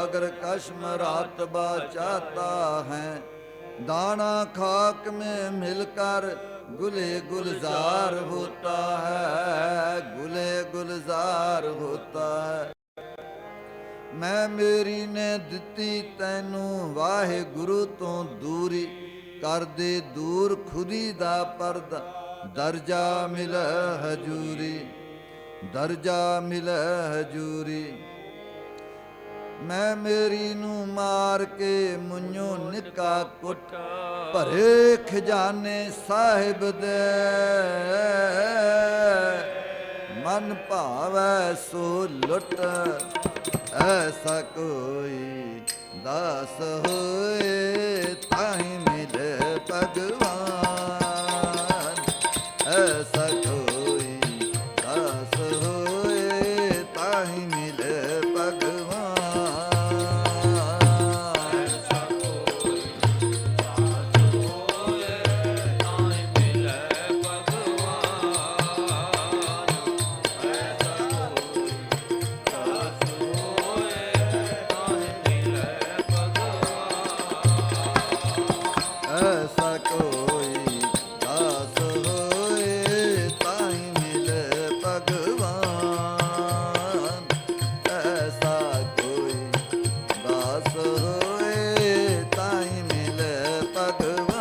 ਅਗਰ ਕਸ਼ਮ ਰਾਤਬਾ ਚਾਹਤਾ ਹੈ। दाना खाक में मिलकर गुले गुलजार होता है, गुले गुलजार होता है। मैं मेरी ने दिती तैनू वाहिगुरु तो दूरी, कर दे दूर खुदी दा पर्दा दर्जा मिल हजूरी, दर्जा मिल हजूरी। मैं मेरी नू मार के मुन्यो निका कुट, भरे खजाने साहिब दे मन भावै सो लुट। ऐसा कोई दास होए ताहि मिले भगवान, ऐसा कोई दास होए ताहि मिले भगवान। ऐसा कोई दास होए ताहि मिले भगवान, ऐसा कोई दास होए ताहि मिले भगवान। ऐसा कोई दास होए ताहि मिले भगवान, ऐसा कोई दास होए ताहि मिले भगवान।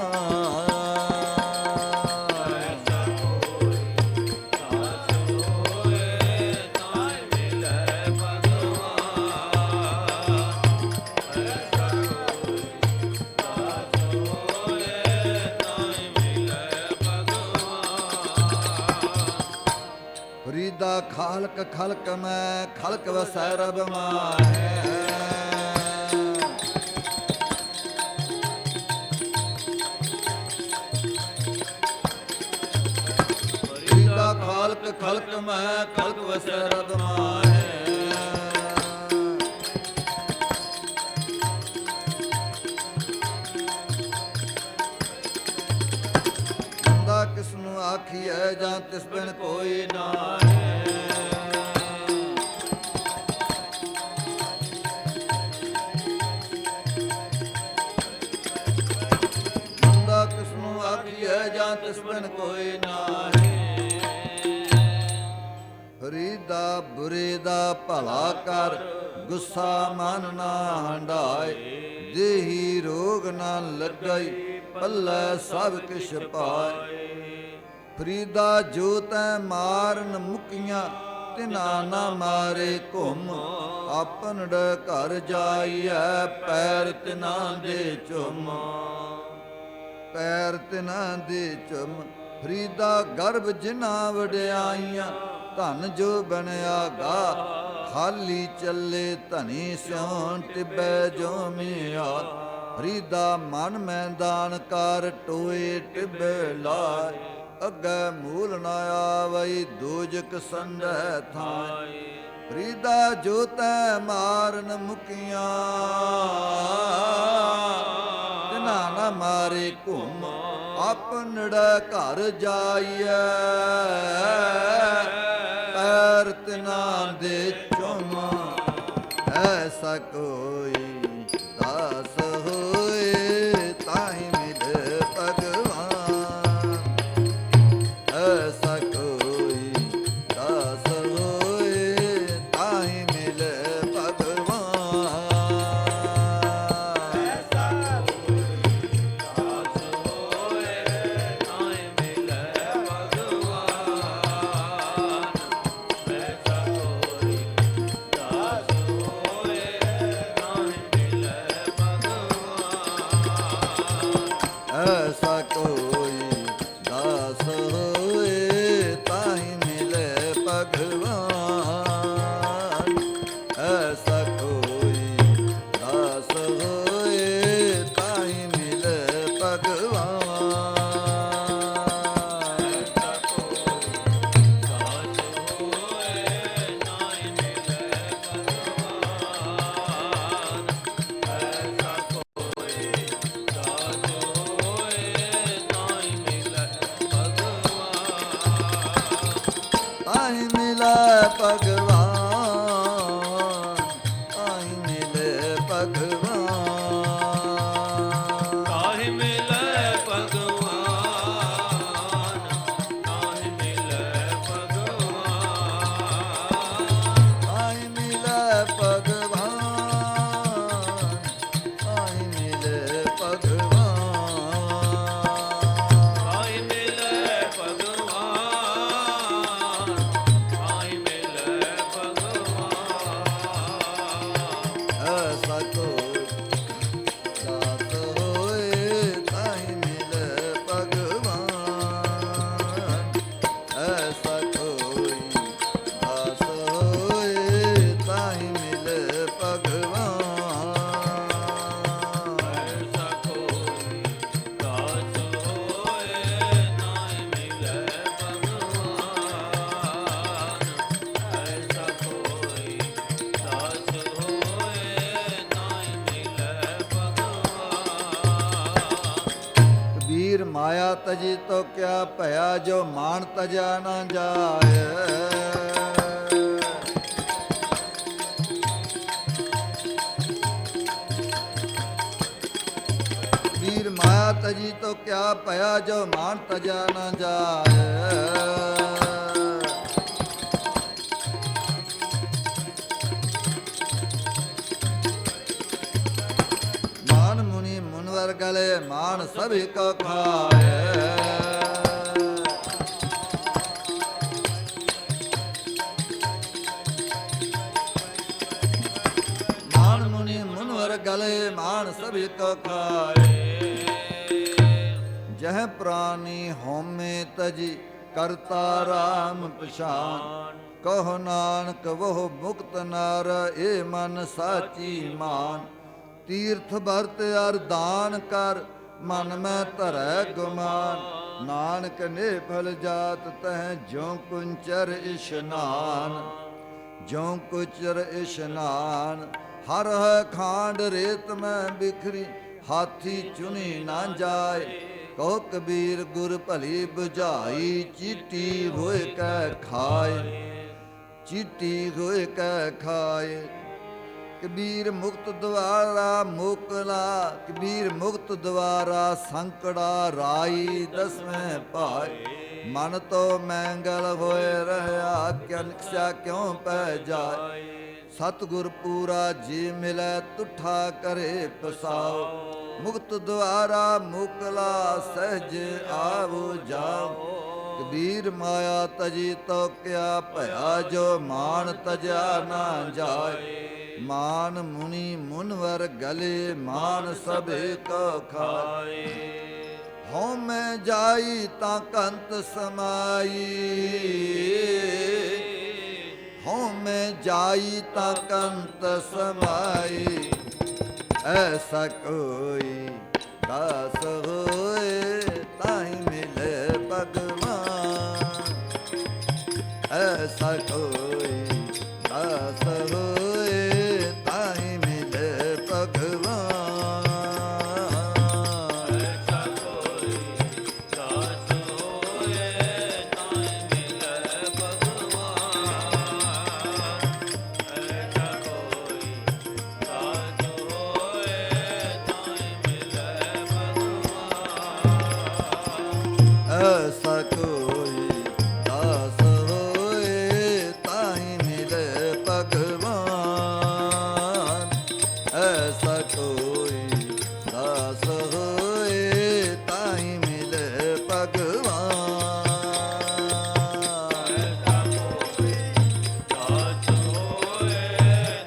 फरीदा खालक खलक में खलक वसै रब माहे, फरीदा खालक खलक में खलक वसै रब माहे। ਬੰਦਾ ਕਿਸ ਨੂੰ ਆਖੀਐ ਜਾਂ ਤਿਸ ਬਿਨ ਕੋਈ ਨਾਹੀ। ਬੰਦਾ ਕਿਸ ਨੂੰ ਆਖੀਐ ਜਾਂ ਤਿਸ ਬਿਨ ਕੋਈ ਨਾਹੀ। ਫਰੀਦਾ ਬੁਰੇ ਦਾ ਭਲਾ ਕਰ, ਗੁੱਸਾ ਮਨ ਨਾ ਹੰਡਾਏ। ਦੇਹੀ ਰੋਗ ਨਾ ਲੱਗਈ, ਪੱਲੇ ਸਭ ਕਿਛ ਪਾਏ। ਫਰੀਦਾ ਜੋ ਤੈ ਮਾਰਨ ਮੁਕੀਆਂ, ਤਿਨਾ ਨਾ ਮਾਰੇ ਘੁੰਮ। ਆਪਨ ਘਰ ਜਾਈਐ, ਪੈਰ ਤਿਨਾ ਦੇ ਚੁੰਮ, ਪੈਰ ਤਿਨਾ ਦੇ ਚੁੰਮ। ਫਰੀਦਾ ਗਰਭ ਜਿਨਾ ਵਡਿਆਈਆਂ, ਧਨ ਜੋ ਬਣਿਆ ਗਾ। ਖਾਲੀ ਚੱਲੇ ਧਨੀ ਸਿਉਂ, ਟਿੱਬੇ ਜੋ ਮਿਆ। ਫਰੀਦਾ ਮਨ ਮੈਦਾਨ ਕਰ, ਟੋਏ ਟਿੱਬੇ ਲਾਏ। ਅੱਗੇ ਮੂਲ ਨਾ ਆਵਈ, ਦੋਜਕ ਸੰਦੈ ਥਾਈ। ਫਰੀਦਾ ਜੋ ਤੈ ਮਾਰਨ ਮੁਕੀਆਂ, ਤਿਨਾ ਨਾ ਮਾਰੇ ਘੁੰਮ। ਆਪਨੜਾ ਘਰ ਜਾਈਐ, ਪੈਰ ਤਿਨਾ ਦੇ ਚੁੰਮ। ਐਸਾ ਕੋਈ दास होए ताहि मिले भगवान, ऐसा कोई दास होए ताहि मिले भगवान। ऐसा ਭਗਵਾਨ। ਕਾਹਿ ਮਿਲੈ ਭਗਵਾਨ, ਕਾਹਿ ਮਿਲੈ ਭਗਵਾਨ। ਆਈ ਮਿਲੇ ਭਗਵਾਨ, ਆਈ ਮਿਲੇ ਭਗਵਾਨ। ਕਾਹਿ ਮਿਲੈ ਭਗਵਾਨ, ਕਾਹਿ ਮਿਲੈ ਭਗਵਾਨ। ਐਸਾ ਕੋਈ ਦਾਸ ਹੋਏ ਤਾਈ ਮਿਲੇ ਭਗਵਾਨ। ਐਸਾ ਕੋਈ ਦਾਸ ਹੋਏ ਤਾਈ ਮਿਲੇ ਭਗਵਾਨ। ਐਸਾ ਕੋਈ ਦਾਸ ਹੋਏ ਨਾਇ ਮਿਲੈ ਭਗਵਾਨ। ਐਸਾ ਕੋਈ ਦਾਸ ਹੋਏ ਨਾਇ ਮਿਲੈ ਭਗਵਾਨ। ਕਬੀਰ ਮਾਇਆ ਤਜੀ ਤੋ ਕਿਆ ਭਇਆ, ਜੋ ਮਾਨ ਤਜਾ ਨਾ ਜਾਏ। ਕਬੀਰ ਮਾਇਆ ਤਜੀ ਤੋ ਕਿਆ ਭਇਆ, ਜੋ ਮਾਨ ਤਜਾ ਨਾ ਜਾਏ। ਮਾਨ ਮੁਨੀ ਮੁਨਵਰ ਗਲੇ, ਮਾਨ ਸਭੀ ਕੋ ਖਾਏ। ਮਾਨ ਮੁਨੀ ਮੁਨਵਰ ਗਲੇ, ਮਾਨ ਸਭੀ ਕੋ ਖਾਏ। ਜਹ ਪ੍ਰਾਨੀ ਹੋਮੇ ਤਜੀ, ਕਰਤਾ ਰਾਮ ਪਛਾਨ। ਕਹੋ ਨਾਨਕ ਵਹੁ ਮੁਕਤ ਨਾਰ, ਏ ਮਨ ਸਾਚੀ ਮਾਨ। ਤੀਰਥ ਵਰਤ ਅਰ ਦਾਨ ਕਰ, ਮਨ ਮੈਂ ਧਰੈ ਗੁਮਾਨ। ਨਾਨਕ ਨੇ ਫਲ ਜਾਤ ਤਹਿ, ਜਿਉ ਕੁੰਚਰ ਇਸ਼ਨਾਨ। ਜਿਉ ਕੁਚਰ ਇਸ਼ਨਾਨ, ਹਰ ਹੈ ਖਾਂਡ ਰੇਤ ਮੈਂ ਬਿਖਰੀ, ਹਾਥੀ ਚੁਣੀ ਨਾ ਜਾਏ। ਕਹੋ ਕਬੀਰ ਗੁਰ ਭਲੀ 부ਝਾਈ, ਚੀਟੀ ਹੋਏ ਕੈ ਖਾਏ। ਚੀਟੀ ਹੋਏ ਕੈ ਖਾਏ। ਕਬੀਰ ਮੁਕਤ ਦਵਾਰਾ ਮੋਕਲਾ, ਕਬੀਰ ਮੁਕਤ ਦਵਾਰਾ ਸੰਕੜਾ ਰਾਈ। ਦਸਵੇਂ ਭਾਈ ਮਨ ਤੋ ਮੈਂਗਲ ਹੋਏ ਰਹਾ, ਕਿਨਕਸ਼ਾ ਕਿਉ ਪੈ ਜਾਏ। ਸਤਿਗੁਰ ਪੂਰਾ ਜੀ ਮਿਲੈ, ਤੁਠਾ ਕਰੇ ਪਸਾਓ। ਮੁਕਤ ਦਵਾਰਾ ਮੋਕਲਾ, ਸਹਿਜ ਆਵੋ ਜਾਓ। ਕਬੀਰ ਮਾਇਆ ਤਜੀ ਤੋ ਕਿਆ ਭਇਆ, ਜੋ ਮਾਨ ਤਜਾ ਨਾ ਜਾਏ। ਮਾਨ ਮੁਨੀ ਮੁਨਵਰ ਗਲੇ, ਮਾਨ ਸਭੇ ਕੋ ਖਾਏ। ਹਉ ਮੈਂ ਜਾਈ ਤਾਂ ਕੰਤ ਸਮਾਈ, ਹਉ ਮੈਂ ਜਾਈ ਤਾਂ ਕੰਤ ਸਮਾਈ। ਐਸਾ ਕੋਈ ਦਾਸ ਹੋਏ ਤਾਈ ਮਿਲੇ ਭਗਵਾਨ। ਐਸਾ ਕੋਈ ਦਾਸ ਹੋਏ ਤਾਈ ਮਿਲੇ ਭਗਵਾਨ। ਐਸਾ ਕੋਈ ਦਾਸ ਹੋਏ ਨਾਇ ਮਿਲੈ ਭਗਵਾਨ। ਐਸਾ ਕੋਈ ਦਾਸ ਹੋਏ ਨਾਇ ਮਿਲੈ ਭਗਵਾਨ। ਐਸਾ ਕੋਈ ਦਾਸ ਹੋਏ ਤਾਈ ਮਿਲੇ ਭਗਵਾਨ। ਐਸਾ ਕੋਈ ਦਾਸ ਹੋਏ ਤਾਈ ਮਿਲੇ ਭਗਵਾਨ। ਐਸਾ ਕੋਈ ਦਾਸ ਹੋਏ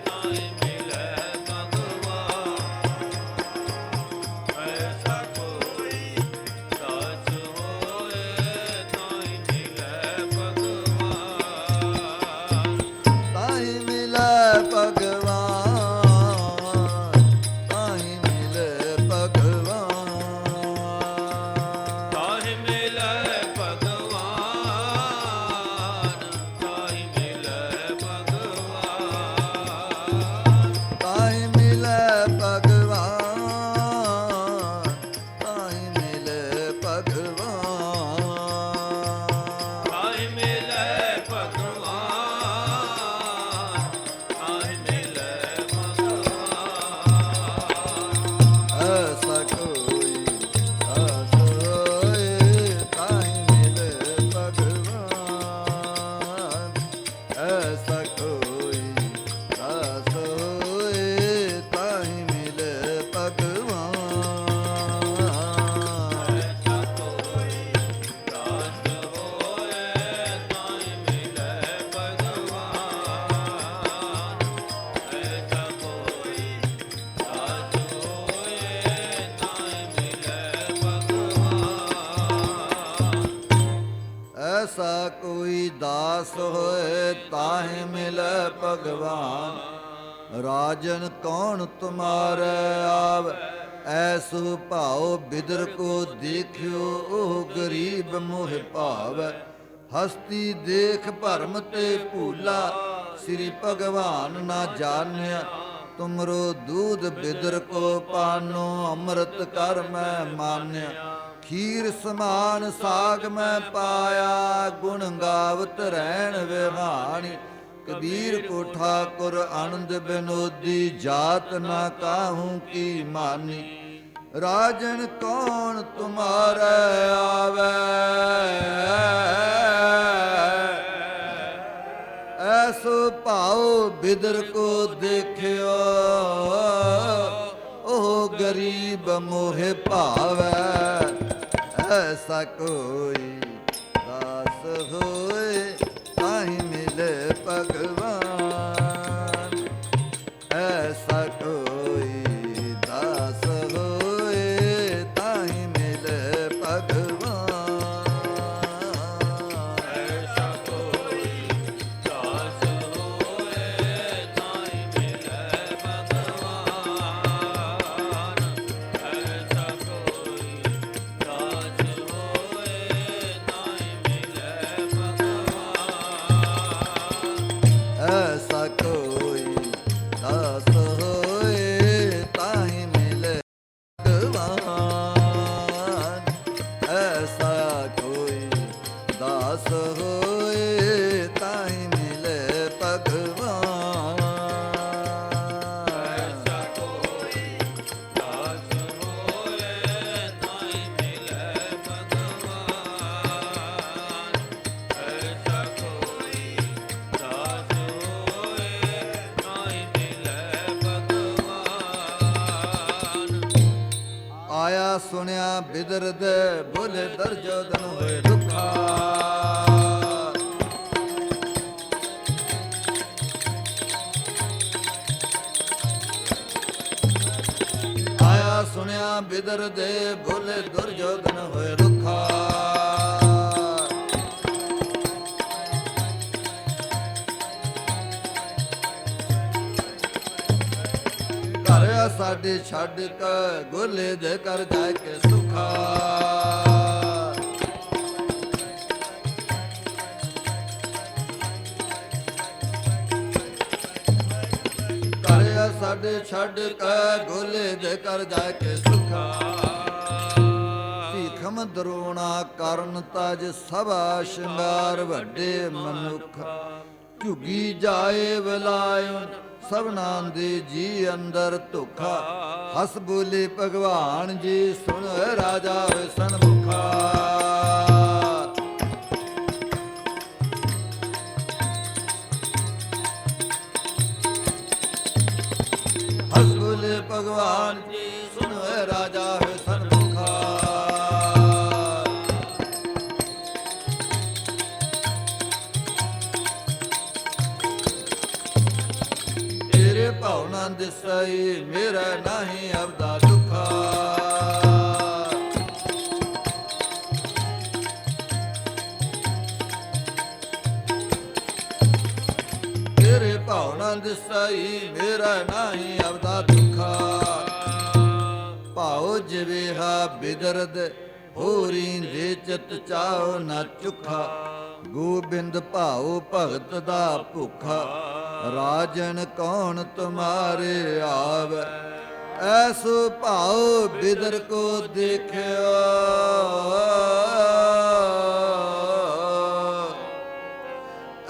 ਨਾਇ ਮਿਲੈ ਭਗਵਾਨ। ਐਸਾ ਕੋਈ ਦਾਸ ਹੋਏ ਨਾਇ ਮਿਲੈ ਭਗਵਾਨ। ਤਾਈ ਮਿਲੇ ਭਗਵਾਨ, ਤਾਈ दास होए ताहि मिलै भगवान। राजन कौन तुम्हारे आव ऐसो भाव बिदर को देखियो ओह गरीब मोह भाव। हस्ती देख भरम ते भूला श्री भगवान ना जान्या। तुमरो दूध बिदर को पानो अमृत कर मैं मान्या। खीर समान साग मैं पाया गुण गावत रहन विहानी। कबीर को ठाकुर आनंद बिनोदी जात ना काहू की मानी। राजन कौन तुम्हारे आवे ऐसो भाव बिदर को देखियो ओह गरीब मोहे भावै। ऐसा कोई दास होए ताहि मिले भगवान। ऐसा कोई दास होए ताहि मिले भगवान। ऐसा कोई दास होए ताहि मिलै भगवान। ऐसा कोई दास होए ताहि मिलै भगवान। ऐसा कोई दास होए ताहि मिले भगवान। ऐसा कोई दास होए ताहि मिले भगवान। ऐसा कोई दास होए ताहि मिलै भगवान। ऐसा कोई दास होए ताहि मिलै भगवान। आया सुनिया बिदर दे बोले दर्जोदन होए दुखा। आया सुनिया बिदर दे बोले दुर्जोधन होए रुखा। ਘਰ ਸਾਡੇ ਛੱਡ ਕੇ ਗੋਲੇ ਦੇ ਕਰ ਜਾ ਕੇ ਸੁਖਾ। ਘਰ ਸਾਡੇ ਛੱਡ ਕੇ ਗੋਲੇ ਦੇ ਕਰ ਜਾ ਕੇ ਸੁਖਾ। ਭੀਖਮ ਦਰੋਣਾ ਕਰਨ ਤਜ ਸਭਾ ਸ਼ਿੰਗਾਰ ਵੱਡੇ ਮਨੁੱਖ। ਝੁਗੀ ਜਾਏ ਵਲਾਇਓ ਸਭਨਾਂ ਦੇ ਜੀ ਅੰਦਰ ਧੋਖਾ। ਹਸ ਬੋਲੇ ਭਗਵਾਨ ਜੀ ਸੁਣ ਰਾਜਾ ਹੋਏ ਸਨਮੁਖਾ। ਹਸ ਬੋਲੇ ਭਗਵਾਨ ਜੀ ਸੁਣ ਰਾਜਾ ਹੋਏ ਸਨਮੁਖਾ। ਤੇਰੇ ਭਾਵਨਾ ਦਿਸਈ ਮੇਰਾ ਨਹੀਂ ਅਵਦਾ ਦੁਖਾ। ਤੇਰੇ ਭਾਵਨਾ ਦਿਸਈ ਮੇਰਾ ਨਹੀਂ ਅਵਦਾ ਦੁਖਾ। ਭਾਉ ਜਿਵੇਹਾ ਬਿਦਰਦ ਹੋਰੀ ਦੇ ਚਿਤ ਚਾਉ ਨਾ ਚੁਖਾ। ਗੋਬਿੰਦ ਭਾਉ ਭਗਤ ਦਾ ਭੁਖਾ। ਰਾਜਨ ਕੌਣ ਤੁਮਾਰੇ ਆਵੈ ਐਸੋ ਭਾਉ ਬਿਦਰ ਕੋ ਦੇਖਿਓ।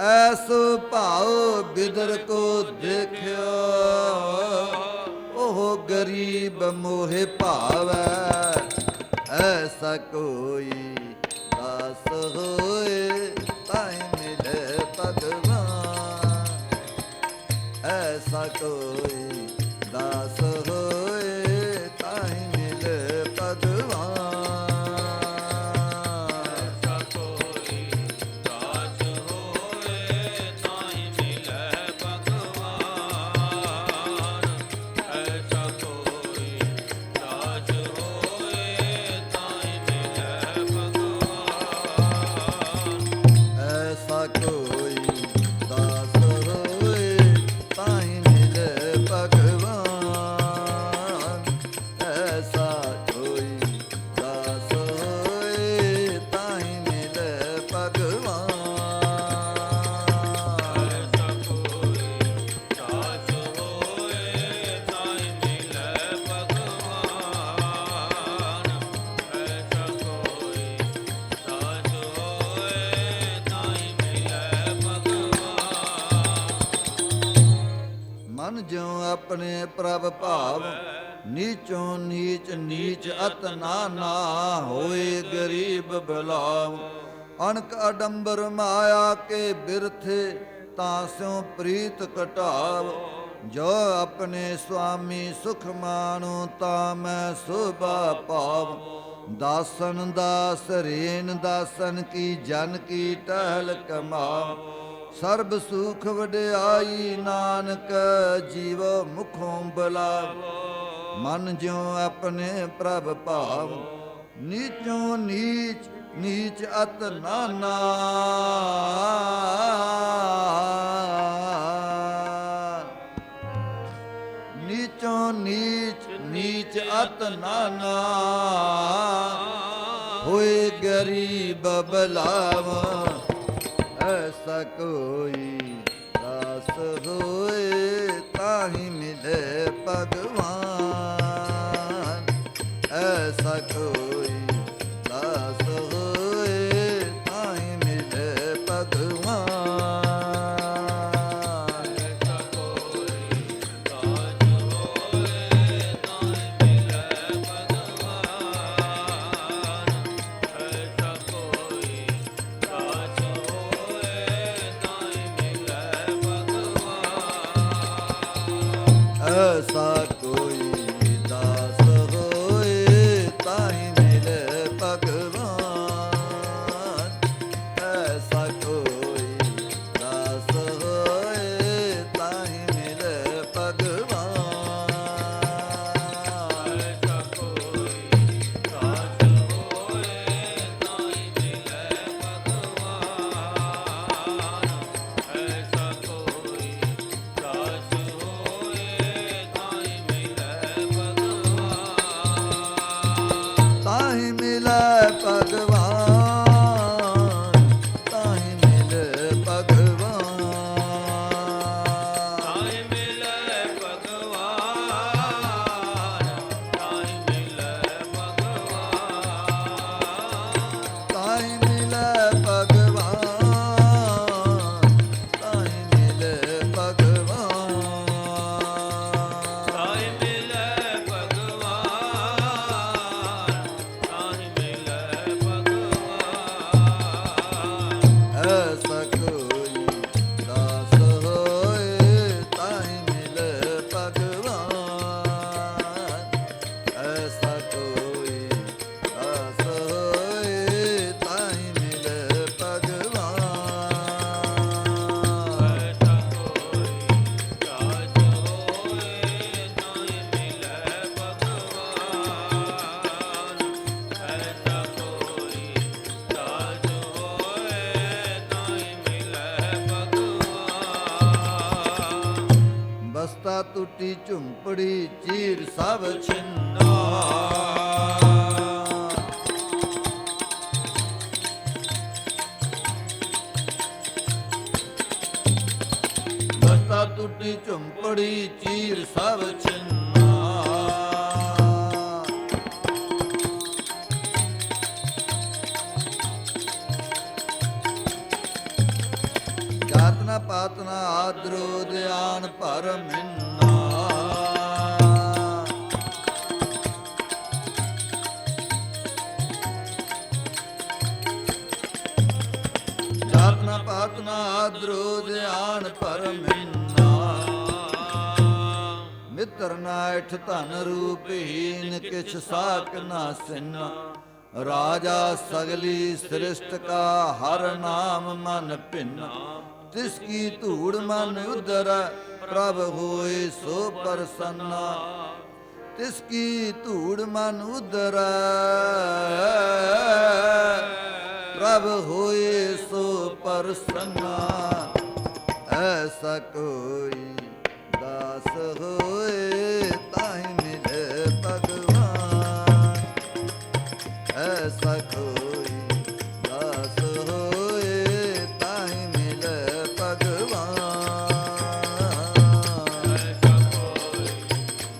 ਐਸੋ ਭਾਉ ਬਿਦਰ ਕੋ ਦੇਖਿਓ ਉਹ ਗਰੀਬ ਮੋਹਿ ਭਾਵੈ। ਐਸਾ ਕੋਈ ਦਾਸ ਹੋਏ ਤਾਹਿ ਮਿਲੇ ਭਗਵਾਨ। ਐਸਾ ਕੋਈ ਦਾਸ ਹੋਏ ਤਾਹਿ ਮਿਲੇ ਭਗਵਾਨ। ਐਸਾ ਕੋਈ ਦਾਸ ਹੋਏ ਤਾਹਿ ਮਿਲੈ ਭਗਵਾਨ। ਐਸਾ ਕੋਈ ਦਾਸ ਹੋਏ ਤਾਹਿ ਮਿਲੈ ਭਗਵਾਨ। ਐਸਾ ਕੋਈ ਆਪਣੇ ਪ੍ਰਭ ਭਾਵ ਨੀਚੋਂ ਨੀਚ ਨੀਚ ਅਤ ਨਾਨਾ ਹੋਏ ਗਰੀਬ ਬਲਾਵ ਅਣਕ ਅਡੰਬਰ ਮਾਇਆ ਕੇ ਬਿਰਥੇ ਤਾਂ ਸਿਉ ਪ੍ਰੀਤ ਘਟਾਵ ਜੋ ਆਪਣੇ ਸੁਆਮੀ ਸੁਖ ਮਾਣੋ ਤਾਂ ਮੈਂ ਸੋਭਾ ਪਾਵ ਦਾਸਨ ਦਾਸ ਰੇਨ ਦਾਸਨ ਕੀ ਜਨ ਕੀ ਟਹਿਲ ਕਮਾਵ ਸਰਬ ਸੁਖ ਵਡਿਆਈ ਨਾਨਕ ਜੀਵ ਮੁਖੋਂ ਬਲਾਵ ਮਨ ਜਿਉ ਆਪਣੇ ਪ੍ਰਭ ਭਾਵ ਨੀਚੋਂ ਨੀਚ ਨੀਚ ਅਤ ਨਾਨਾ ਨੀਚੋਂ ਨੀਚ ਨੀਚ ਅਤ ਨਾਨਾ ਹੋਏ ਗਰੀਬ ਬਲਾਵਾ ਐਸਾ ਕੋਈ ਦਾਸ ਹੋਏ ਤਾਹੀ ਮਿਲੇ ਭਗਵਾਨ ਐਸਾ ਕੋਈ ਦਾਸ ਹੋਏ ਤਾਹੀ ਮਿਲੇ ਭਗਵਾਨ ਐਸਾ ਕੋਈ ਦਾਸ ਹੋਏ ਤਾਹਿ ਮਿਲੈ ਭਗਵਾਨ ਐਸਾ ਕੋਈ ਦਾਸ ਹੋਏ ਤਾਹਿ ਮਿਲੈ ਭਗਵਾਨ ਐਸਾ ਕੋਈ ਦਾਸ ਹੋਏ ਤਾਹੀ ਮਿਲੇ ਭਗਵਾਨ ਐਸਾ ਕੋਈ ਦਾਸ ਹੋਏ ਤਾਹੀ ਮਿਲੇ ਭਗਵਾਨ ਐਸਾ ਕੋਈ ਦਾਸ ਹੋਏ ਤਾਹਿ ਮਿਲੈ ਭਗਵਾਨ ਐਸਾ ਕੋਈ ਦਾਸ ਹੋਏ ਤਾਹਿ ਮਿਲੈ ਭਗਵਾਨ ਤਾਹੀ ਮਿਲੇ ਭਗਵਾਨ ਤਾਹੀ ਮਿਲੇ ਭਗਵਾਨ ਤਾਹਿ ਮਿਲੈ ਭਗਵਾਨ ਤਾਹਿ ਮਿਲੈ ਭਗਵਾਨ ਤਾਹੀ ਮਿਲੇ ਭਗਵਾਨ ਤਾਹੀ ਮਿਲੇ ਭਗਵਾਨ ਤਾਹਿ ਮਿਲੈ ਭਗਵਾਨ ਤਾਹਿ ਮਿਲੈ ਭਗਵਾਨ ਐਸਾ ਕੋਈ ਦਾਸ ਹੋਏ ਤਾਹੀ ਮਿਲੇ ਭਗਵਾਨ ਐਸਾ ਕੋਈ ਦਾਸ ਹੋਏ ਤਾਹੀ ਮਿਲੇ ਭਗਵਾਨ ਐਸਾ ਕੋਈ ਦਾਸ ਹੋਏ ਤਾਹਿ ਮਿਲੈ ਭਗਵਾਨ ਐਸਾ ਕੋਈ ਦਾਸ ਹੋਏ ਤਾਹਿ ਮਿਲੈ ਭਗਵਾਨ ਬਸਤਾ ਟੁੱਟੀ ਝੁੰਪੜੀ ਚੀਰ ਸਭ ਛਿੰਨਾ ਬਸਤਾ ਟੁੱਟੀ ਝੁੰਪੜੀ ਚੀਰ ਸਭ ਛਿੰਨਾ ਜਾਤਨਾ ਪਾਤਨਾ ਆਦਰੋ ਧਿਆਨ ਭਰ ਮਿੰਨਾ ਜਾਤਨਾ ਪਾਤਨਾ ਆਦਰੋ ਧਿਆਨ ਭਰ ਮਿੰਨਾ ਮਿੱਤਰ ਨਾਇਠ ਧਨ ਰੂਪਹੀਨ ਕਿਛ ਸਾਕ ਨਾ ਸਿੰਨਾ ਰਾਜਾ ਸਗਲੀ ਸ੍ਰਿਸ਼ਟ ਕਾ ਹਰ ਨਾਮ ਮਨ ਭਿੰਨਾ ਤਿਸ ਕੀ ਧੂੜ ਮਨ ਉਦਰੈ ਪ੍ਰਭ ਹੋਏ ਸੋ ਪ੍ਰਸੰਨਾ ਤਿਸ ਕੀ ਧੂੜ ਮਨ ਉਦਰੈ ਪ੍ਰਭ ਹੋਏ ਸੋ ਪ੍ਰਸੰਨਾ ਐਸਾ ਕੋਈ ਦਾਸ ਹੋਏ ਤਾਹੀ ਮਿਲੇ ਭਗਵਾਨ ਐਸਾ ਕੋਈ ਦਾਸ ਹੋਏ ਤਾਹੀ ਮਿਲੇ ਭਗਵਾਨ ਐਸਾ ਕੋਈ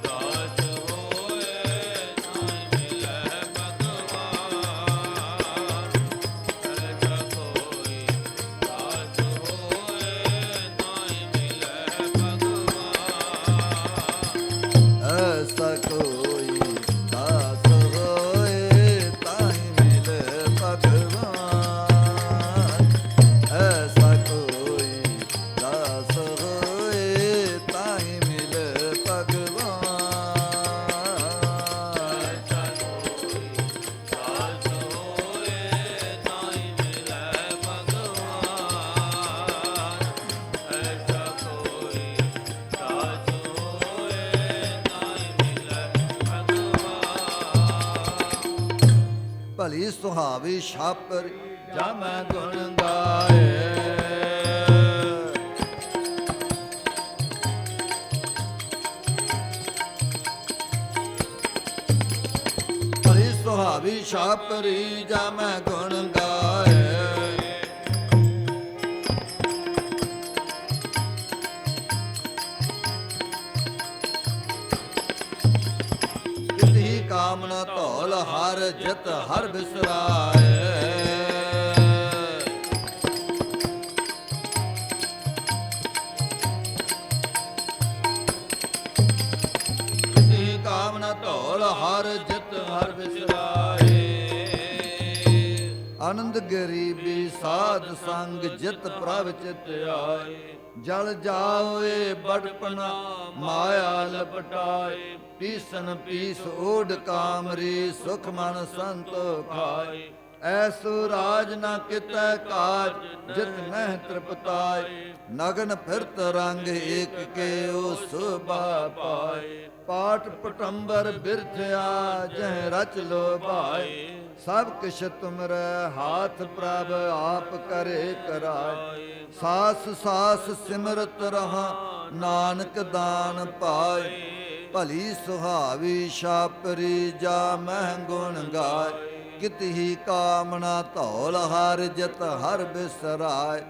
ਦਾਸ ਹੋਏ ਤਾਹਿ ਮਿਲੈ ਭਗਵਾਨ ਐਸਾ ਕੋਈ ਦਾਸ ਹੋਏ ਤਾਹਿ ਮਿਲੈ ਭਗਵਾਨ ਭਲੀ ਸੁਹਾਵੀ ਛਾਪਰ ਜਾ ਮੈਂ ਗੁਣ ਗਾਏ। ਭਲੀ ਸੁਹਾਵੀ ਛਾਪਰੀ ਜਾ ਮੈਂ ਗੁਣ ਗਾਏ। ਕਾਮਨਾ ਧੌਲ ਹਰ ਜਿਤ ਹਰ ਬਿਸਰਾਏ। ਕਿਤੀ ਕਾਮਨਾ ਧੌਲ ਹਰ ਜਿਤ ਹਰ ਬਿਸਰਾਏ। ਆਨੰਦ ਗਰੀਬੀ ਸਾਧ ਸੰਗ ਜਿਤ ਪ੍ਰਭ ਚਿਤ ਆਏ। ਜਲ ਜਾਓਏ ਬੜਪਨਾ ਮਾਇਆ ਲਪਟਾਏ। ਪੀਸਨ ਪੀਸ ਓਢ ਕਾਮਰੀ ਸੁਖ ਮਨ ਸੰਤੋ ਖਾਏ। ਐਸੋ ਰਾਜ ਨਾ ਕਿਤੈ ਕਾਜ ਜਿਤ ਨਹਿ ਤ੍ਰਿਪਤਾਏ। ਨਗਨ ਫਿਰਤ ਰੰਗ ਏਕ ਕੇ ਓ ਸੁਭਾ ਪਾਏ। ਪਾਟ ਪਟੰਬਰ ਬਿਰਥਿਆ ਜਹ ਰਚ ਲੋ ਭਾਏ। ਸਭ ਕਿਛ ਤੁਮਰੈ ਹਾਥ ਪ੍ਰਭ ਆਪ ਕਰੇ ਕਰਾਏ। ਸਾਸ ਸਾਸ ਸਿਮਰਤ ਰਹਾ ਨਾਨਕ ਦਾਨ ਪਾਏ। ਭਲੀ ਸੁਹਾਵੀ ਛਾਪਰੀ ਜਾ ਮਹਿ ਗੁਣ ਗਾਏ। ਕਿਤਹੀ ਕਾਮਨਾ ਧੌਲ ਹਰ ਜਿਤ ਹਰ ਬਿਸਰਾਏ।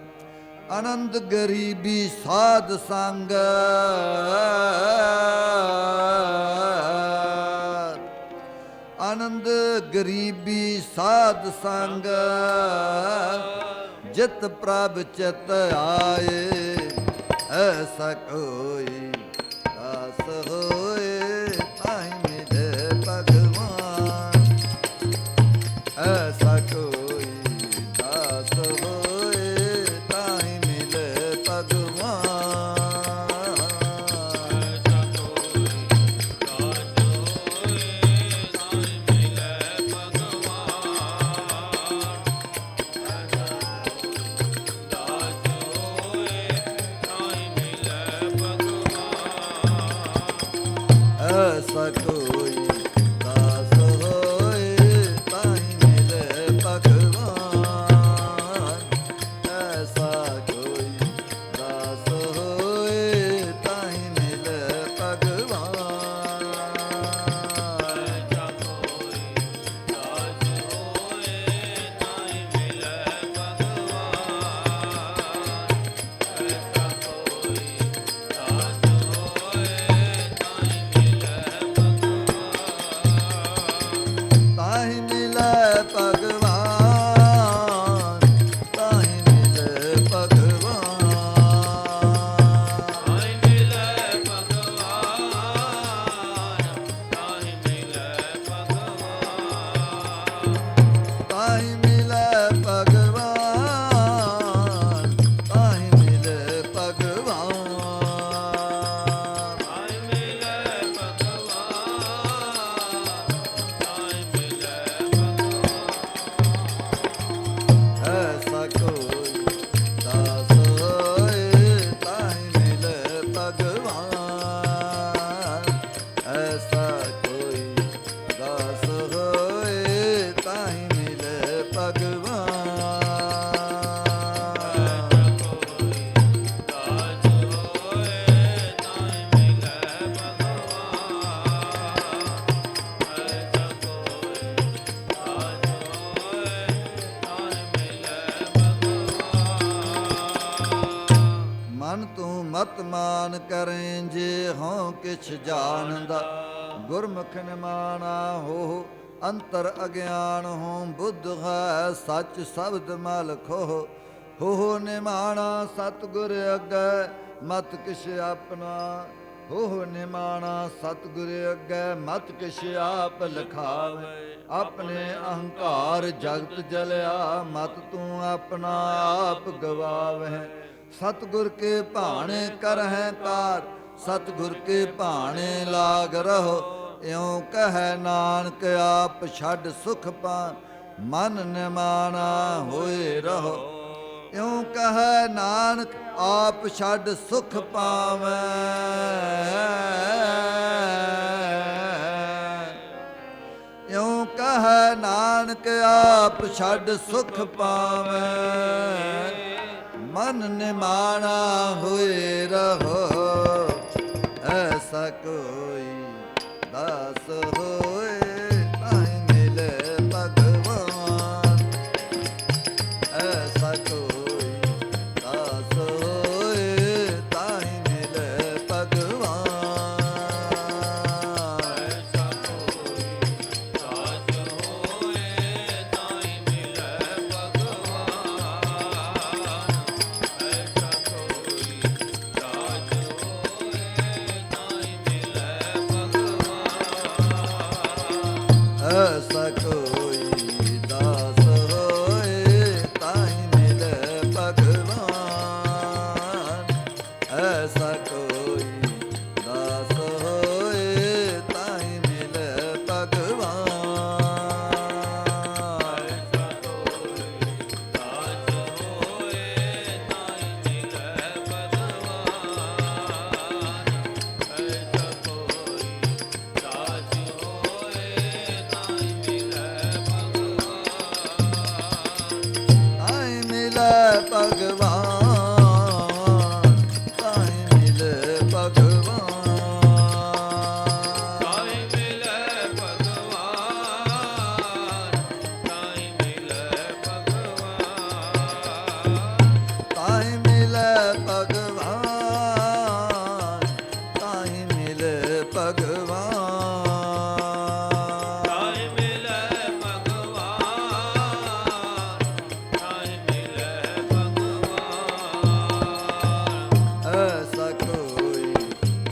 ਆਨੰਦ ਗਰੀਬੀ ਸਾਧ ਸੰਗ ਆਨੰਦ ਗਰੀਬੀ ਸਾਧ ਸੰਗ ਜਿਤ ਪ੍ਰਭ ਚਿਤ ਆਏ। ਐਸਾ ਕੋਈ ਦਾਸ ਹੋਏ ਤਾਹਿ ਮਿਲੇ ਭਗਵਾਨ। ਐਸਾ ਕੋਈ ਦਾਸ ਹੋਏ ਤਾਹਿ ਮਿਲੇ ਭਗਵਾਨ। ਐਸਾ ਕੋਈ ਦਾਸ ਹੋਏ ਤਾਹਿ ਮਿਲੇ ਭਗਵਾਨ। ਐਸਾ ਕੋਈ ਦਾਸ ਹੋਏ ਤਾਹਿ ਮਿਲੇ ਭਗਵਾਨ। ਐਸਾ ਕੋਈ ਦਾਸ ਹੋਏ ਤਾਹਿ ਮਿਲੇ ਭਗਵਾਨ। ਐਸਾ ਕੋਈ ਦਾਸ ਹੋਏ ਤਾਹਿ ਮਿਲੇ ਭਗਵਾਨ। ਤਾਹਿ ਮਿਲੇ ਭਗਵਾਨ। ਤਾਹਿ ਮਿਲੇ ਭਗਵਾਨ। ਤਾਹਿ ਮਿਲੇ ਭਗਵਾਨ। ਤਾਹਿ ਮਿਲੇ ਭਗਵਾਨ। ਤਾਹਿ ਮਿਲੇ ਭਗਵਾਨ। ਤਾਹਿ ਮਿਲੇ ਐਸਾ ਕੋਈ ਦਾਸ ਹੋਏ ਤਾਹਿ ਮਿਲੇ ਭਗਵਾਨ। ਐਸਾ ਕੋਈ ਦਾਸ ਹੋਏ ਤਾਹਿ ਮਿਲੇ ਭਗਵਾਨ। ਕੋਈ ਦਾਸ ਹੋਏ ਤਾਹਿ ਮਿਲੇ ਭਗਵਾਨ। ਐਸਾ ਕੋਈ ਦਾਸ ਹੋਏ ਮਨ ਤੂੰ ਮਤ ਮਾਨ ਕਰੇਂ ਜੇ ਹੋਂ ਕਿਛ ਜਾਣਦਾ। ਗੁਰਮੁਖ ਨਿਮਾਣਾ ਹੋ ਅੰਤਰ ਅਗਿਆਨ ਹੋ। ਬੁੱਧ ਹੈ ਸੱਚ ਸ਼ਬਦ ਮਲ ਖੋ। ਹੋ ਨਿਮਾਣਾ ਸਤਿਗੁਰ ਅੱਗੇ ਮਤ ਕਿਛ ਆਪਣਾ। ਹੋ ਨਿਮਾਣਾ ਸਤਿਗੁਰ ਅੱਗੇ ਮਤ ਕਿਛ ਆਪ ਲਖਾਵੇ। ਆਪਣੇ ਅਹੰਕਾਰ ਜਗਤ ਜਲਿਆ ਮਤ ਤੂੰ ਆਪਣਾ ਆਪ ਗਵਾਵੇ। ਸਤਿਗੁਰ ਕੇ ਭਾਣੇ ਕਰਹਿ ਕਾਰ ਸਤਿਗੁਰ ਕੇ ਭਾਣੇ ਲਾਗ ਰਹੋ। ਇਉ ਕਹੈ ਨਾਨਕ ਆਪ ਛੱਡ ਸੁਖ ਪਾਨ ਮਨ ਨਿਮਾਣਾ ਹੋਏ ਰਹੋ। ਇਉ ਕਹੈ ਨਾਨਕ ਆਪ ਛੱਡ ਸੁਖ ਪਾਵੈ। ਇਉ ਕਹੈ ਨਾਨਕ ਆਪ ਛੱਡ ਸੁਖ ਪਾਵੈ ਮਨ ਨਿਮਾਣਾ ਹੋਏ ਰਹੋ ਐਸਾ ਕੋਈ ਦਾਸ ਹੋਏ ਤਾਹਿ ਮਿਲੇ ਭਗਵਾਨ ਐਸਾ ਕੋਈ ਦਾਸ ਹੋਏ ਤਾਹਿ ਮਿਲੇ ਭਗਵਾਨ ਐਸਾ ਕੋਈ ਦਾਸ ਹੋਏ ਤਾਹਿ ਮਿਲੈ ਭਗਵਾਨ ਐਸਾ ਕੋਈ ਦਾਸ ਹੋਏ ਤਾਹਿ ਮਿਲੈ ਭਗਵਾਨ ਐਸਾ ਕੋਈ ਦਾਸ ਹੋਏ ਤਾਹਿ ਮਿਲੇ ਭਗਵਾਨ ਐਸਾ ਕੋਈ ਦਾਸ ਹੋਏ ਤਾਹਿ ਮਿਲੇ ਭਗਵਾਨ ਐਸਾ ਕੋਈ ਦਾਸ ਹੋਏ ਤਾਹਿ ਮਿਲੈ ਭਗਵਾਨ ਐਸਾ ਕੋਈ ਦਾਸ ਹੋਏ ਤਾਹਿ ਮਿਲੈ ਭਗਵਾਨ ਤਾਹਿ ਮਿਲੇ ਭਗਵਾਨ ਤਾਹਿ ਮਿਲੇ ਭਗਵਾਨ ਤਾਹਿ ਮਿਲੈ ਭਗਵਾਨ ਤਾਹਿ ਮਿਲੇ ਭਗਵਾਨ ਤਾਹਿ ਮਿਲੇ ਭਗਵਾਨ ਤਾਹਿ ਮਿਲੈ ਭਗਵਾਨ ਤਾਹਿ ਮਿਲੈ ਭਗਵਾਨ ਐਸਾ ਕੋਈ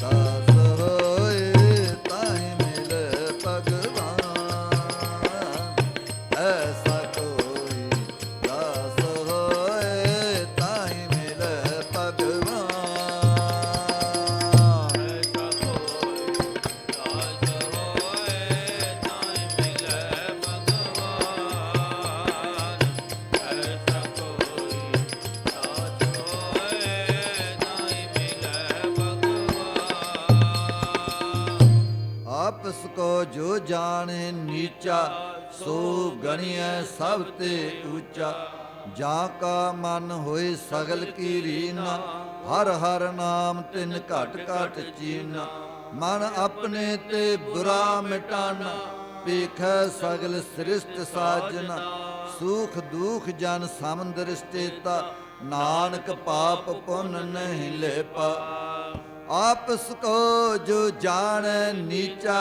ਦਾਸ ਹੋਏ ਤਾਹਿ ਮਿਲੇ ਭਗਵਾਨ ਐਸਾ ਕੋਈ ਦਾਸ ਹੋਏ ਤਾਹਿ ਮਿਲੇ ਭਗਵਾਨ ਐਸਾ ਕੋਈ ਦਾਸ ਹੋਏ ਤਾਹਿ ਮਿਲੈ ਭਗਵਾਨ ਐਸਾ ਕੋਈ ਦਾਸ ਹੋਏ ਤਾਹਿ ਮਿਲੈ ਭਗਵਾਨ ਆਪਸ ਕੋ ਜੋ ਜਾਣੇ ਨੀਚਾ ਸੋ ਗਣੀਐ ਸਭ ਤੇ ਊਚਾ ਜਾਂ ਕਾ ਮਨ ਹੋਏ ਸਗਲ ਕੀ ਰੀਨਾ ਹਰ ਹਰ ਨਾਮ ਤਿਨ ਘਟ ਘਟ ਚੀਨਾ ਮਨ ਆਪਣੇ ਤੇ ਬੁਰਾ ਮਿਟਾਨਾ ਪੇਖੈ ਸਗਲ ਸ੍ਰਿਸ਼ਟ ਸਾਜਨਾ ਸੁਖ ਦੁਖ ਜਨ ਸਮਦ੍ਰਿਸ਼ਟੇਤਾ ਨਾਨਕ ਪਾਪ ਪੁੰਨ ਨਹੀਂ ਲੇਪਾ ਆਪਸ ਕੋ ਜੋ ਜਾਣੈ ਨੀਚਾ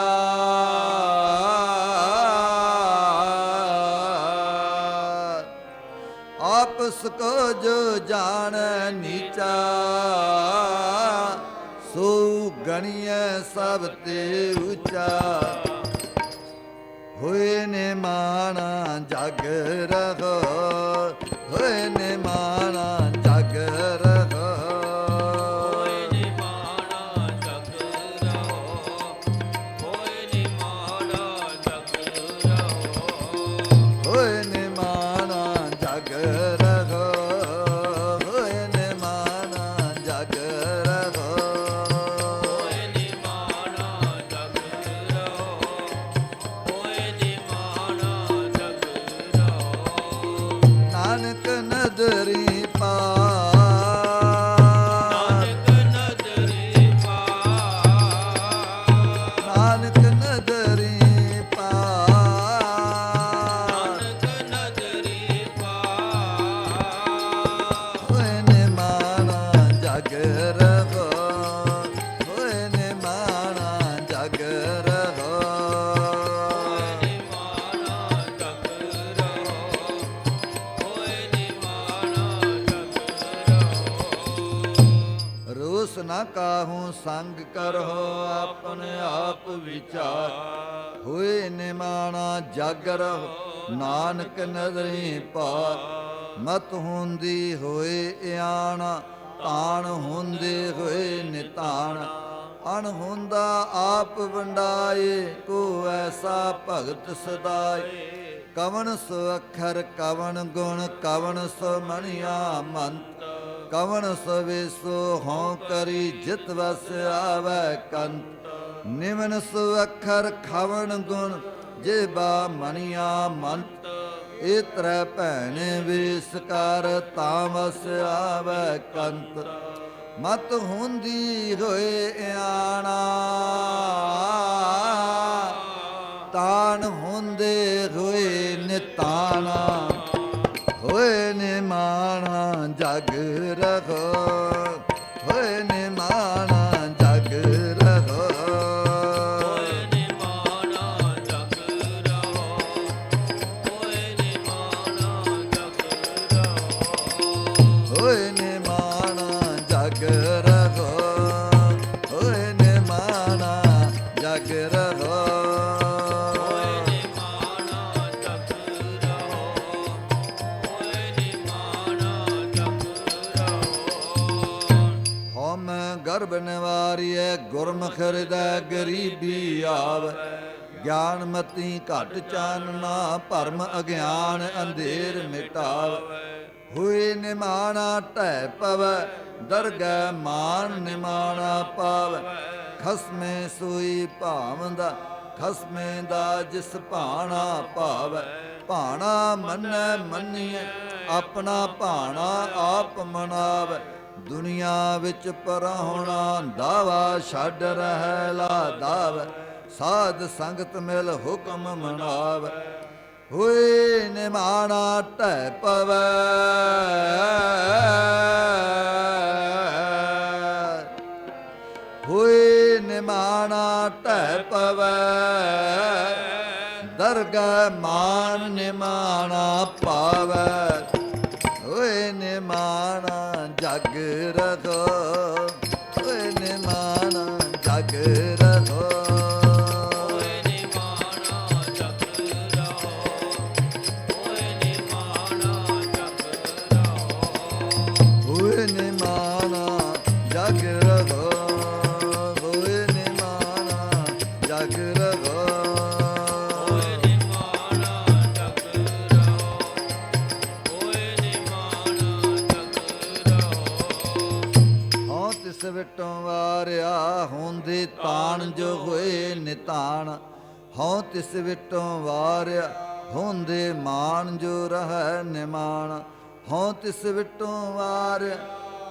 ਆਪਸ ਕੋ ਜੋ ਜਾਣੈ ਨੀਚਾ ਸੋ ਗਣੀਐ ਸਭ ਤੇ ਉੱਚਾ ਹੋਏ ਨੇ ਮਾਣਾ ਜਗ ਰਹੋ ਹੋਏ ਨੇ ਮਾਣਾ ਜਗ ਰਹੋ ਹੋਏ ਨਿਮਾਣਾ ਜਗ ਰਹੋ ਹੋਏ ਨਿਮਾਣਾ ਜਗ ਰਹੋ ਹੋਏ ਨੇ ਮਾਣਾ ਜਗ ਰਹੋ ਹੋਏ ਨੇ ਮਾਣਾ ਜਗ ਰਹੋ ਹੋਏ ਨਿਮਾਣਾ ਜਗ ਰਹੋ ਹੋਏ ਨਿਮਾਣਾ ਜਗ ਰਹੋ ਨਾਨਕ ਨਦਰੀ ਪਾ ਨਾਨਕ ਨਦਰੀ ਪਾਰ ਨਾਨਕ ਨਦਰੀ ਪਾ ਨਾਨਕ ਨਦਰੀ ਪਾਰ ਹੋਏ ਨੇ ਮਾਣਾ ਜਗ ਰਹੋ ਹੋਏ ਨੇ ਮਾਣਾ ਜਗ ਰਹੋ ਹੋਏ ਨਿਮਾਣਾ ਜਗ ਰਹੋ ਹੋਏ ਨਿਮਾਣਾ ਜਗ ਰਹੋ ਰੋਸ ਨਾ ਕਾਹੂ ਸੰਗ ਕਰੋ ਆਪਣੇ ਆਪ ਵਿਚਾਰ ਹੋਏ ਨਿਮਾਣਾ ਜਗ ਰਹੋ ਨਾਨਕ ਨਦਰੀ ਪਾਰ ਮਤ ਹੁੰਦੀ ਹੋਏ ਇਆਣਾ ਤਾਣ ਹੁੰਦੇ ਹੋਏ ਨਿਤਾਣ ਅਣ ਹੁੰਦਾ ਆਪ ਵੰਡਾਏ ਕੋ ਐਸਾ ਭਗਤ ਸਦਾਏ ਕਵਣ ਸੋ ਅੱਖਰ ਕਵਣ ਗੁਣ ਕਵਣ ਸੋ ਮਣੀਆ ਮੰਤ ਕਵਣ ਸਵੇਸੋ ਹਉ ਕਰੀ ਜਿਤ ਵਸ ਆਵੈ ਕੰਤ ਨਿਮਨ ਸੋ ਅੱਖਰ ਖਵਣ ਗੁਣ ਜੇਬਾ ਮਣੀਆ ਮੰਤ ਇਹ ਤ੍ਰੈ ਭੈਣੇ ਵੇਸ ਕਰ ਤਾਂ ਵਸ ਆਵੈ ਕੰਤ ਮਤ ਹੁੰਦੀ ਹੋਏ ਆਣਾ ਤਾਣ ਹੁੰਦੇ ਹੋਏ ਨਿਤਾਣਾ ਹੋਏ ਨਿਮਾਣਾ ਜਗ ਰਹੋ ਹੋਏ ਨਿਮਾਣਾ ਜਗ ਰਹੋ ਹੋਏ ਨਿਮਾਣਾ ਜਗ ਰਹੋ ਹੋਏ ਨਿਮਾਣਾ ਜਗ ਰਹੋ ਹੋਏ ਨਿਮਾਣਾ ਜਗ ਰਹੋ ਹੋਏ ਨਿਮਾਣਾ ਜਗ ਰਹੋ ਹੋਏ ਨਿਮਾਣਾ ਜਗ ਰਹੋ ਹੋਏ ਨਿਮਾਣਾ ਜਗ ਰਹੋ ਹਉ ਮੈਂ ਗਰਭ ਨਿਵਾਰੀਐ ਗੁਰਮੁਖ ਹਿਰਦੈ ਗਰੀਬੀ ਆਵੈ ਗਿਆਨ ਮਤੀ ਘਟ ਚਾਨਣਾ ਭਰਮ ਅਗਿਆਨ ਅੰਧੇਰ ਮਿਟਾਵੈ ਹੋਏ ਨਿਮਾਣਾ ਢਹਿ ਪਵੈ ਦਰਗਹਿ ਮਾਨ ਨਿਮਾਣਾ ਪਾਵੈ ਖਸਮੇ ਸੋਈ ਭਾਵੰਦਾ ਖਸਮੇ ਦਾ ਜਿਸ ਭਾਣਾ ਭਾਵੈ ਭਾਣਾ ਮੰਨੈ ਮੰਨੀਐ ਆਪਣਾ ਭਾਣਾ ਆਪ ਮਨਾਵੈ ਦੁਨੀਆ ਵਿੱਚ ਪਰਾਹੁਣਾ ਦਾਵਾ ਛੱਡ ਰਹਿ ਲਾ ਦਾਵੈ ਸਾਧ ਸੰਗਤ ਮਿਲ ਹੁਕਮ ਮਨਾਵੈ ਹੋਏ ਨਿਮਾਣਾ ਢਹਿ ਪਵੈ ਹੋਏ ਨਿਮਾਣਾ ਢਹਿ ਪਵੈ ਦਰਗਹਿ ਮਾਨ ਨਿਮਾਣਾ ਪਾਵੈ ਹੋਏ ਨਿਮਾਣਾ ਜਗ ਰਹੋ ਹੋਏ ਨਿਮਾਣਾ ਜਗ ਰਹੋ ਹੋਏ ਨਿਮਾਣਾ ਜਗ ਰਹੋ ਹੋਏ ਨਿਮਾਣਾ ਜਗ ਰਹੋ ਹੋਏ ਨਿਮਾਣਾ ਜਗ ਰਹੋ ਹੋਏ ਨਿਮਾਣਾ ਜਗ ਰਹੋ ਹੋਏ ਨਿਮਾਣਾ ਜਗ ਰਹੋ ਹੋਏ ਨਿਮਾਣਾ ਜਗ ਰਹੋ ਹਉ ਤਿਸ ਵਿਟੋਂ ਵਾਰਿਆ ਹੁੰਦੇ ਤਾਣ ਜੋ ਹੋਏ ਨਿਤਾਣ ਹਉ ਤਿਸ ਵਿਟੋਂ ਵਾਰਿਆ ਹੁੰਦੇ ਮਾਨ ਜੋ ਰਹਿ ਨਿਮਾਣ ਹਉ ਤਿਸ ਵਿਟੋਂ ਵਾਰਿਆ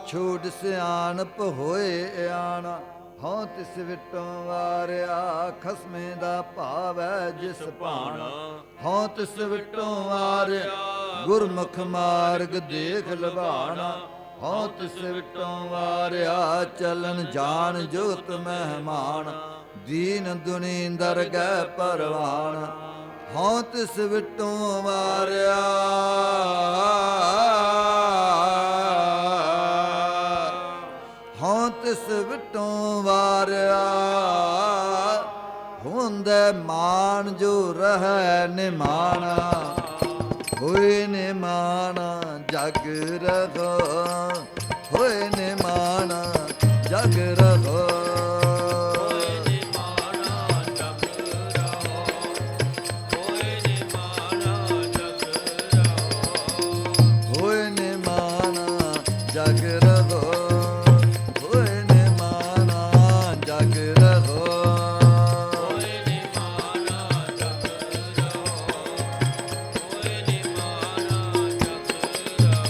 ਛੋੜ ਸਿਆਣਪ ਹੋਏ ਆਣਾ ਹਉ ਤਿਸ ਵਿਟੋਂ ਵਾਰਿਆ ਖਸਮੇ ਦਾ ਭਾਵੈ ਜਿਸ ਭਾਣਾ ਹਉ ਤਿਸ ਵਿਟੋਂ ਵਾਰਿਆ ਗੁਰਮੁਖ ਮਾਰਗ ਦੇਖ ਲਵਾਣਾ ਹਉ ਤਿਸ ਵਿਟੋਂ ਵਾਰਿਆ ਚਲਨ ਜਾਣ ਜੋਤ ਮਹਿਮਾਨ ਦੀਨ ਦੁਨੀ ਦਰਗਹਿ ਪਰਵਾਨ ਹਉ ਤਿਸ ਵਿਟੋਂ ਵਾਰਿਆ ਹਉ ਤਿਸ ਵਿਟੋਂ ਵਾਰਿਆ ਹੁੰਦੇ ਮਾਨ ਜੋ ਰਹਿ ਨਿਮਾਣਾ ਹੋਏ ਨਿਮਾਣਾ ਜਗ ਰਹੋ ਹੋਏ ਨਿਮਾਣਾ ਜਗ ਰਹੋ ਹੋਏ ਨਿਮਾਣਾ ਜਗ ਰਹੋ ਹੋਏ ਨਿਮਾਣਾ ਜਗ ਰਹੋ ਹੋਏ ਨਿਮਾਣਾ ਜਗ ਰਹੋ ਹੋਏ ਨਿਮਾਣਾ ਜਗ ਰਹੋ ਹੋਏ ਨਿਮਾਣਾ ਜਗ ਰਹੋ ਹੋਏ ਨਿਮਾਣਾ ਜਗ ਰਹੋ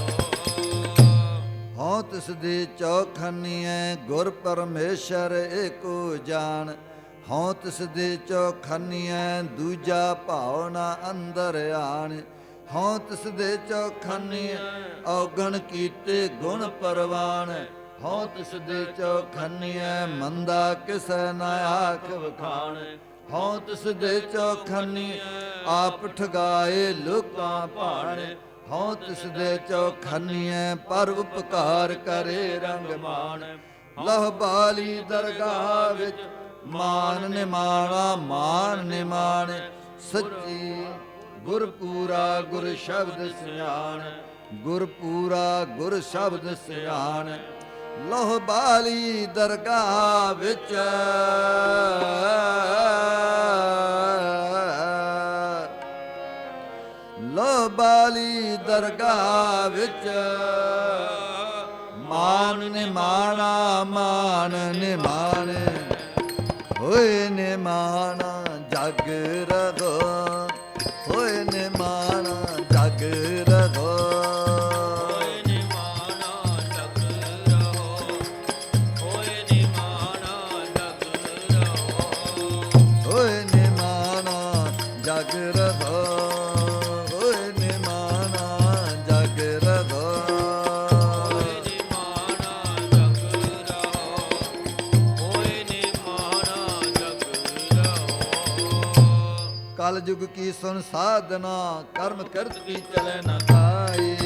ਹਉ ਤਿਸ ਦੀ ਚੌਖਨੀਐ ਗੁਰ ਪਰਮੇਸ਼ਰ ਏਕੋ ਜਾਣ ਹਉ ਤਿਸ ਦੀ ਚੌਖਨੀਐ ਦੂਜਾ ਭਾਉ ਨਾ ਅੰਦਰ ਆਣ ਹਉ ਤਿਸ ਦੇ ਚੌਖਨੀਐ ਔਗਣ ਕੀਤੇ ਗੁਣ ਪਰਵਾਨ ਹਉ ਤਿਸ ਦੇ ਚੌਖਨੀਐ ਮੰਦਾ ਕਿਸੈ ਨਾ ਆਖ ਵਖਾਣ ਹਉ ਤਿਸ ਦੇ ਚੌਖਨੀ ਆਪ ਠਗਾਏ ਲੋਕਾਂ ਭਾਣ ਹਉ ਤਿਸ ਦੇ ਚੌਖਨੀਐ ਪਰ ਉਪਕਾਰ ਕਰੇ ਰੰਗ ਮਾਣ ਲਹ ਬਾਲੀ ਦਰਗਾਹ ਵਿੱਚ ਮਾਨ ਨਿਮਾਣ ਸੱਚੀ ਗੁਰ ਪੂਰਾ ਗੁਰ ਸ਼ਬਦ ਸਿਆਣ ਗੁਰ ਪੂਰਾ ਗੁਰ ਸ਼ਬਦ ਸਿਆਣ ਲਹ ਬਾਲੀ ਦਰਗਾਹ ਵਿੱਚ ਲੋ ਬਾਲੀ ਦਰਗਾਹ ਵਿੱਚ ਮਾਨ ਨਿਮਾਣਾ ਹੋਏ ਨਿਮਾਣਾ ਜਗ ਰਹੋ ਹੋਏ ਨਿਮਾਣਾ ਜਗ ਰਹੋ ਹੋਏ ਨਿਮਾਣਾ ਜਗ ਰਹੋ ਹੋਏ ਨਿਮਾਣਾ ਜਗ ਰਹੋ ਹੋਏ ਨਿਮਾਣਾ ਜਗ ਰਹੋ ਕਲ ਯੁਗ ਕੀ ਸੁਨ ਸਾਧਨਾ ਕਰਮ ਕਰਤ ਕੀ ਚਲੇ ਨ ਕਾਈ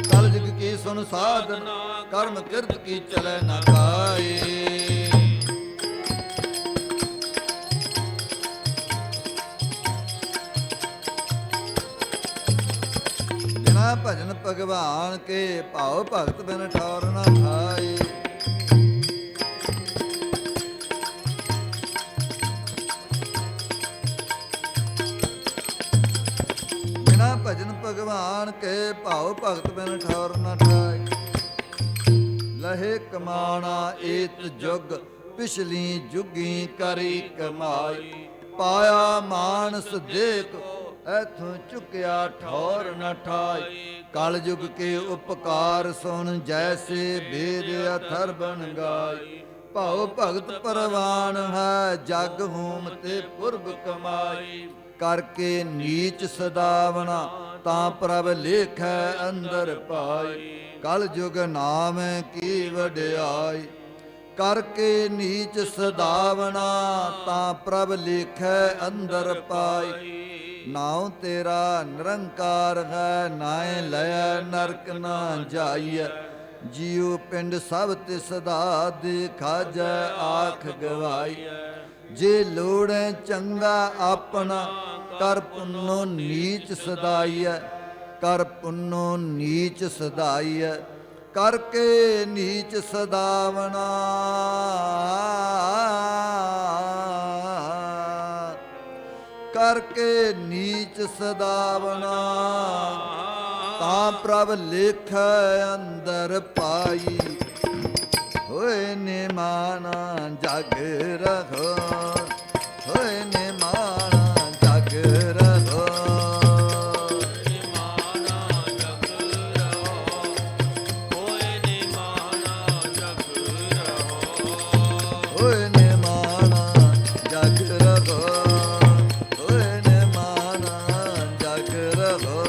ਕਲ ਯੁਗ ਕੀ ਸੁਨ ਸਾਧਨਾ ਕਰਮ ਕਰਤ ਕੀ ਚਲੇ ਨ ਕਾਈ ਬਿਨਾ ਭਜਨ ਭਗਵਾਨ ਕੇ ਭਾਉ ਭਗਤ ਬਿਨ ਠੌਰ ਨ ਖਾਏ ਬਿਨਾ ਭਜਨ ਭਗਵਾਨ ਕੇ ਭਾਉ ਭਗਤ ਬਿਨ ਠੌਰ ਨ ਠਾਏ ਲਹੇ ਕਮਾਣਾ ਏਤ ਜੁਗ ਪਿਛਲੀ ਜੁਗੀ ਕਰੀ ਕਮਾਈ ਪਾਇਆ ਮਾਨਸ ਦੇਖ ਐਥੋਂ ਚੁੱਕਿਆ ਠੌਰ ਨ ਠਾਈ ਕਲ ਯੁਗ ਕੇ ਉਪਕਾਰ ਸੁਣ ਜੈਸੇ ਵੇਦ ਅਥਰ ਬਨ ਗਾਈ ਭਾਉ ਭਗਤ ਪਰਵਾਨ ਹੈ ਜਗ ਹੋਮ ਤੇ ਪੁਰਬ ਕਮਾਈ ਕਰਕੇ ਨੀਚ ਸਦਾਵਣਾ ਤਾਂ ਪ੍ਰਭ ਲੇਖੈ ਅੰਦਰ ਪਾਈ ਕਲ ਯੁਗ ਨਾਮ ਕੀ ਵਡਿਆਈ ਕਰਕੇ ਨੀਚ ਸਦਾਵਣਾ ਤਾਂ ਪ੍ਰਭ ਲੇਖੈ ਅੰਦਰ ਪਾਈ ਨਾਉ ਤੇਰਾ ਨਿਰੰਕਾਰ ਹੈ ਨਾਏ ਲਿਆ ਨਰਕ ਨਾ ਜਾਈਐ ਜੀਉ ਪਿੰਡ ਸਭ ਤਿਸ ਦਾ ਦਿਖਾਜੈ ਆਖ ਗਵਾਈ ਜੇ ਲੋੜੈ ਚੰਗਾ ਆਪਣਾ ਕਰ ਪੁੰਨੋ ਨੀਚ ਸਦਾਈਐ ਕਰ ਪੁੰਨੋ ਨੀਚ ਸਦਾਈਐ ਕਰਕੇ ਨੀਚ ਸਦਾਵਣਾ ਕਰਕੇ ਨੀਚ ਸਦਾਵਣਾ ਤਾਂ ਪ੍ਰਭ ਲੇਖੈ ਅੰਦਰ ਪਾਈ ਹੋਏ ਨਿਮਾਣਾ ਜਗ ਰਹੋ ਹੋਏ ਨਿਮਾਣਾ ਜਗ ਰਹੋ ਨਿਮਾਣਾ ਜਗ ਰਹੋ ਹੋਏ ਨਿਮਾਣਾ ਜਗ ਰਹੋ ਹੋਏ ਨਿਮਾਣਾ ਜਗ ਰਹੋ ਹੋਏ ਨਿਮਾਣਾ ਜਗ ਰਹੋ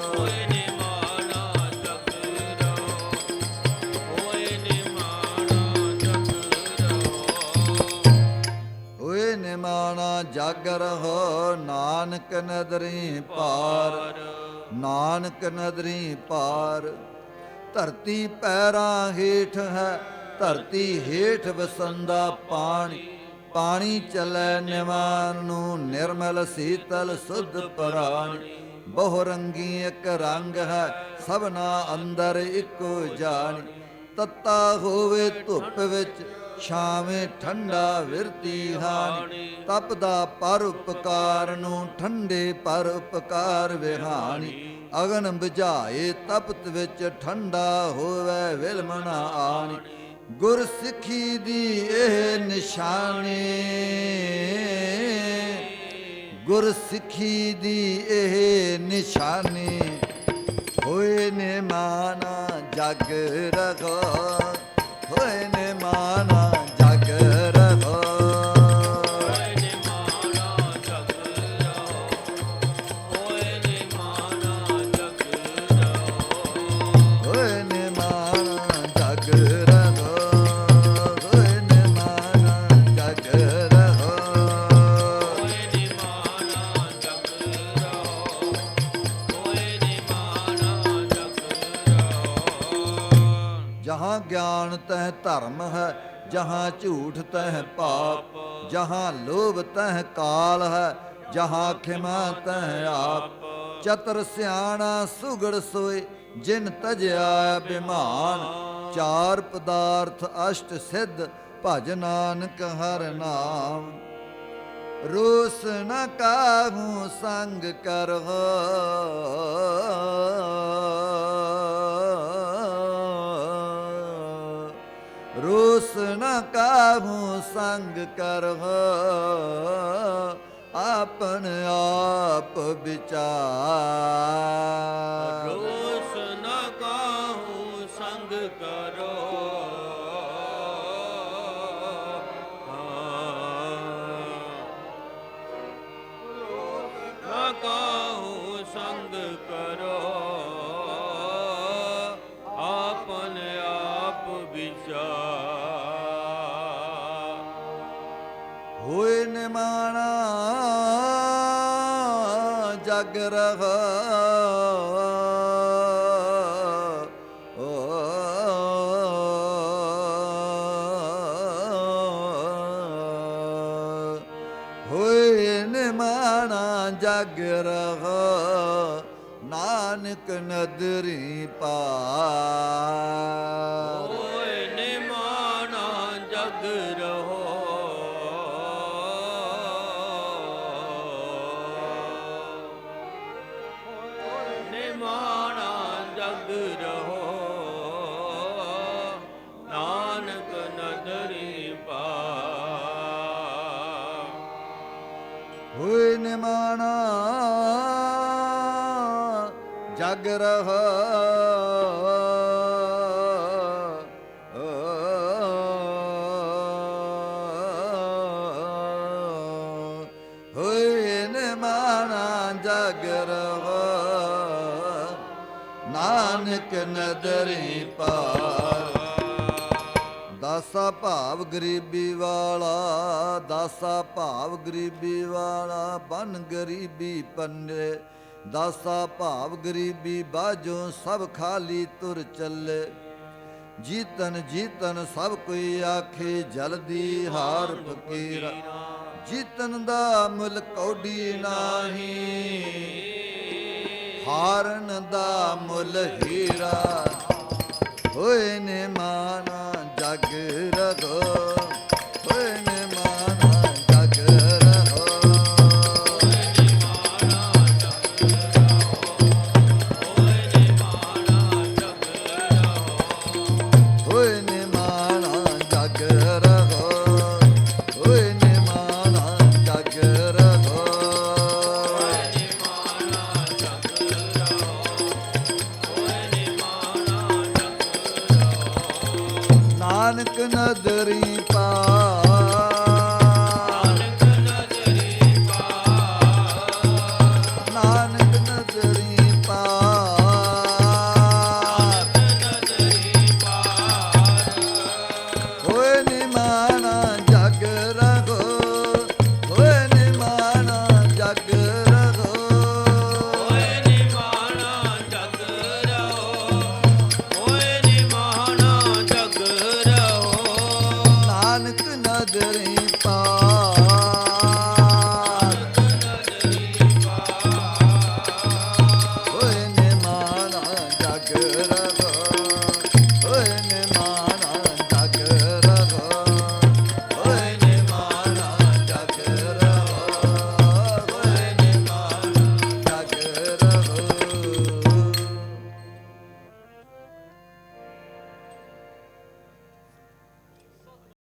ਹੋਏ ਨਿਮਾਣਾ ਜਗ ਰਹੋ ਹੋਏ ਨਿਮਾਣਾ ਜਗ ਰਹੋ ਹੋਏ ਨਿਮਾਣਾ ਜਗ ਰਹੋ ਨਾਨਕ ਨਦਰੀ ਪਾਰ ਨਾਨਕ ਨਦਰੀ ਪਾਰ ਧਰਤੀ ਪੈਰਾਂ ਹੇਠ ਹੈ ਧਰਤੀ ਹੇਠ ਵਸੰਦਾ ਪਾਣੀ ਪਾਣੀ ਚਲੈ ਨਿਵਾਨ ਨੂੰ ਨਿਰਮਲ ਸੀਤਲ ਸੁਧ ਪ੍ਰਾਣੀ ਬਹੁ ਰੰਗੀ ਇੱਕ ਰੰਗ ਹੈ ਸਭਨਾ ਅੰਦਰ ਇੱਕੋ ਜਾਣੀ ਤੱਤਾ ਹੋਵੇ ਧੁੱਪ ਵਿੱਚ ਛਾਵੇਂ ਠੰਡਾ ਵਿਰਤੀ ਹਾਨੀ ਤਪਦਾ ਪਰ ਉਪਕਾਰ ਨੂੰ ਠੰਡੇ ਪਰ ਉਪਕਾਰ ਵਿਹਾਨੀ ਅਗਨ ਬੁਝਾਏ ਤਪਤ ਵਿੱਚ ਠੰਡਾ ਹੋਵੇ ਵਿਲਮਣਾ ਆਣੀ ਗੁਰ ਸਿੱਖੀ ਦੀ ਇਹ ਨਿਸ਼ਾਨੀ ਗੁਰ ਸਿੱਖੀ ਦੀ ਇਹ ਨਿਸ਼ਾਨੀ ਹੋਏ ਨੇ ਮਾਨਾ ਜਗ ਰਹੋ ਹੋਏ ਨੇ ਮਾਨਾ ਜਗ ਰਹੋ ਹੋਏ ਨਿਮਾਣਾ ਜਗ ਰਹੋ ਹੋਏ ਨਿਮਾਣਾ ਜਗ ਰਹੋ ਹੋਏ ਨੇ ਮਾਨਾ ਜਗ ਰਹੋ ਹੋਏ ਨੇ ਮਾਨਾ ਜਗ ਰਹੋ ਹੋਏ ਨਿਮਾਣਾ ਜਗ ਰਹੋ ਹੋਏ ਨਿਮਾਣਾ ਜਗ ਰਹੋ ਜਹਾਂ ਗਿਆਨ ਤਹਿ ਧਰਮ ਹੈ ਜਹਾਂ ਝੂਠ ਤਹਿ ਪਾਪ ਜਹਾਂ ਲੋਭ ਤਹਿ ਕਾਲ ਹੈ ਜਹਾਂ ਖਿਮਾ ਤਹਿ ਆਪ ਚਤਰ ਸਿਆਣਾ ਸੁਗੜ ਸੋਏ ਜਿਨ ਤਜਿਆ ਬਿਮਾਨ ਚਾਰ ਪਦਾਰਥ ਅਸ਼ਟ ਸਿੱਧ ਭਜ ਨਾਨਕ ਹਰ ਨਾਮ ਰੋਸ ਨ ਕਾਹੂ ਸੰਗ ਕਰਹੁ ਰੋਸ ਨ ਕਾਹੂ ਸੰਗ ਕਰਹੁ ਆਪਨ ਆਪ ਵਿਚਾਰ ਰੋਸ ਨ ਕਾਹੂ ਸੰਗ ਸੰਗ ਕਰੋ ਨਾ ਕਾਹੂ ਸੰਗ ਕਰੋ ਆਪਨ ਆਪ ਵਿਚਾਰ ਹੋਏ ਨਿਮਾਣਾ ਜਗ ਰਹਾ ਹੋਏ ਨਿਮਾਣਾ ਜਗ ਰਹਾ ਨਾਨਕ ਨਦਰੀ ਪਾਰ ਹੋਏ ਨਿਮਾਣਾ ਜਗ ਰਹੋ ਨਿਮਾਣਾ ਜਗ ਰਹੋ ਨਾਨਕ ਨਦਰੀ ਪਾਰ ਹੋਏ ਨਿਮਾਣਾ ਜਗ ਰਹਾ ਹੋਏ ਨਿਮਾਣਾ ਜਗ ਰਹਾ ਨਾਨਕ ਨਦਰੀ ਪਾਰ ਦਾਸਾ ਭਾਵ ਗਰੀਬੀ ਵਾਲਾ ਦਾਸਾ ਭਾਵ ਗਰੀਬੀ ਵਾਲਾ ਬਨ ਗਰੀਬੀ ਪੰਨੇ ਦਾਸਾ ਭਾਵ ਗਰੀਬੀ ਬਾਝੋਂ ਸਭ ਖਾਲੀ ਤੁਰ ਚੱਲੇ ਜੀਤਨ ਜੀਤਨ ਸਭ ਕੋਈ ਆਖੇ ਜਲਦੀ ਹਾਰ ਫਕੀਰਾ ਜੀਤਨ ਦਾ ਮੁੱਲ ਕੌਡੀ ਨਾਹੀ ਹਾਰਨ ਦਾ ਮੁੱਲ ਹੀਰਾ ਹੋਏ ਨੇ ਮਾਨਾ ਜਗ ਰਗੋ ਹੋਏ ਨੇ ਮਾਨਾ ਜਗ ਰਗੋ ਹੋਏ ਨੇ ਮਾਨਾ ਜਗ ਰਗੋ ਹੋਏ ਨੇ ਮਾਨਾ ਜਗ ਰਗੋ ਨਾਨਕ ਨਦਰੀ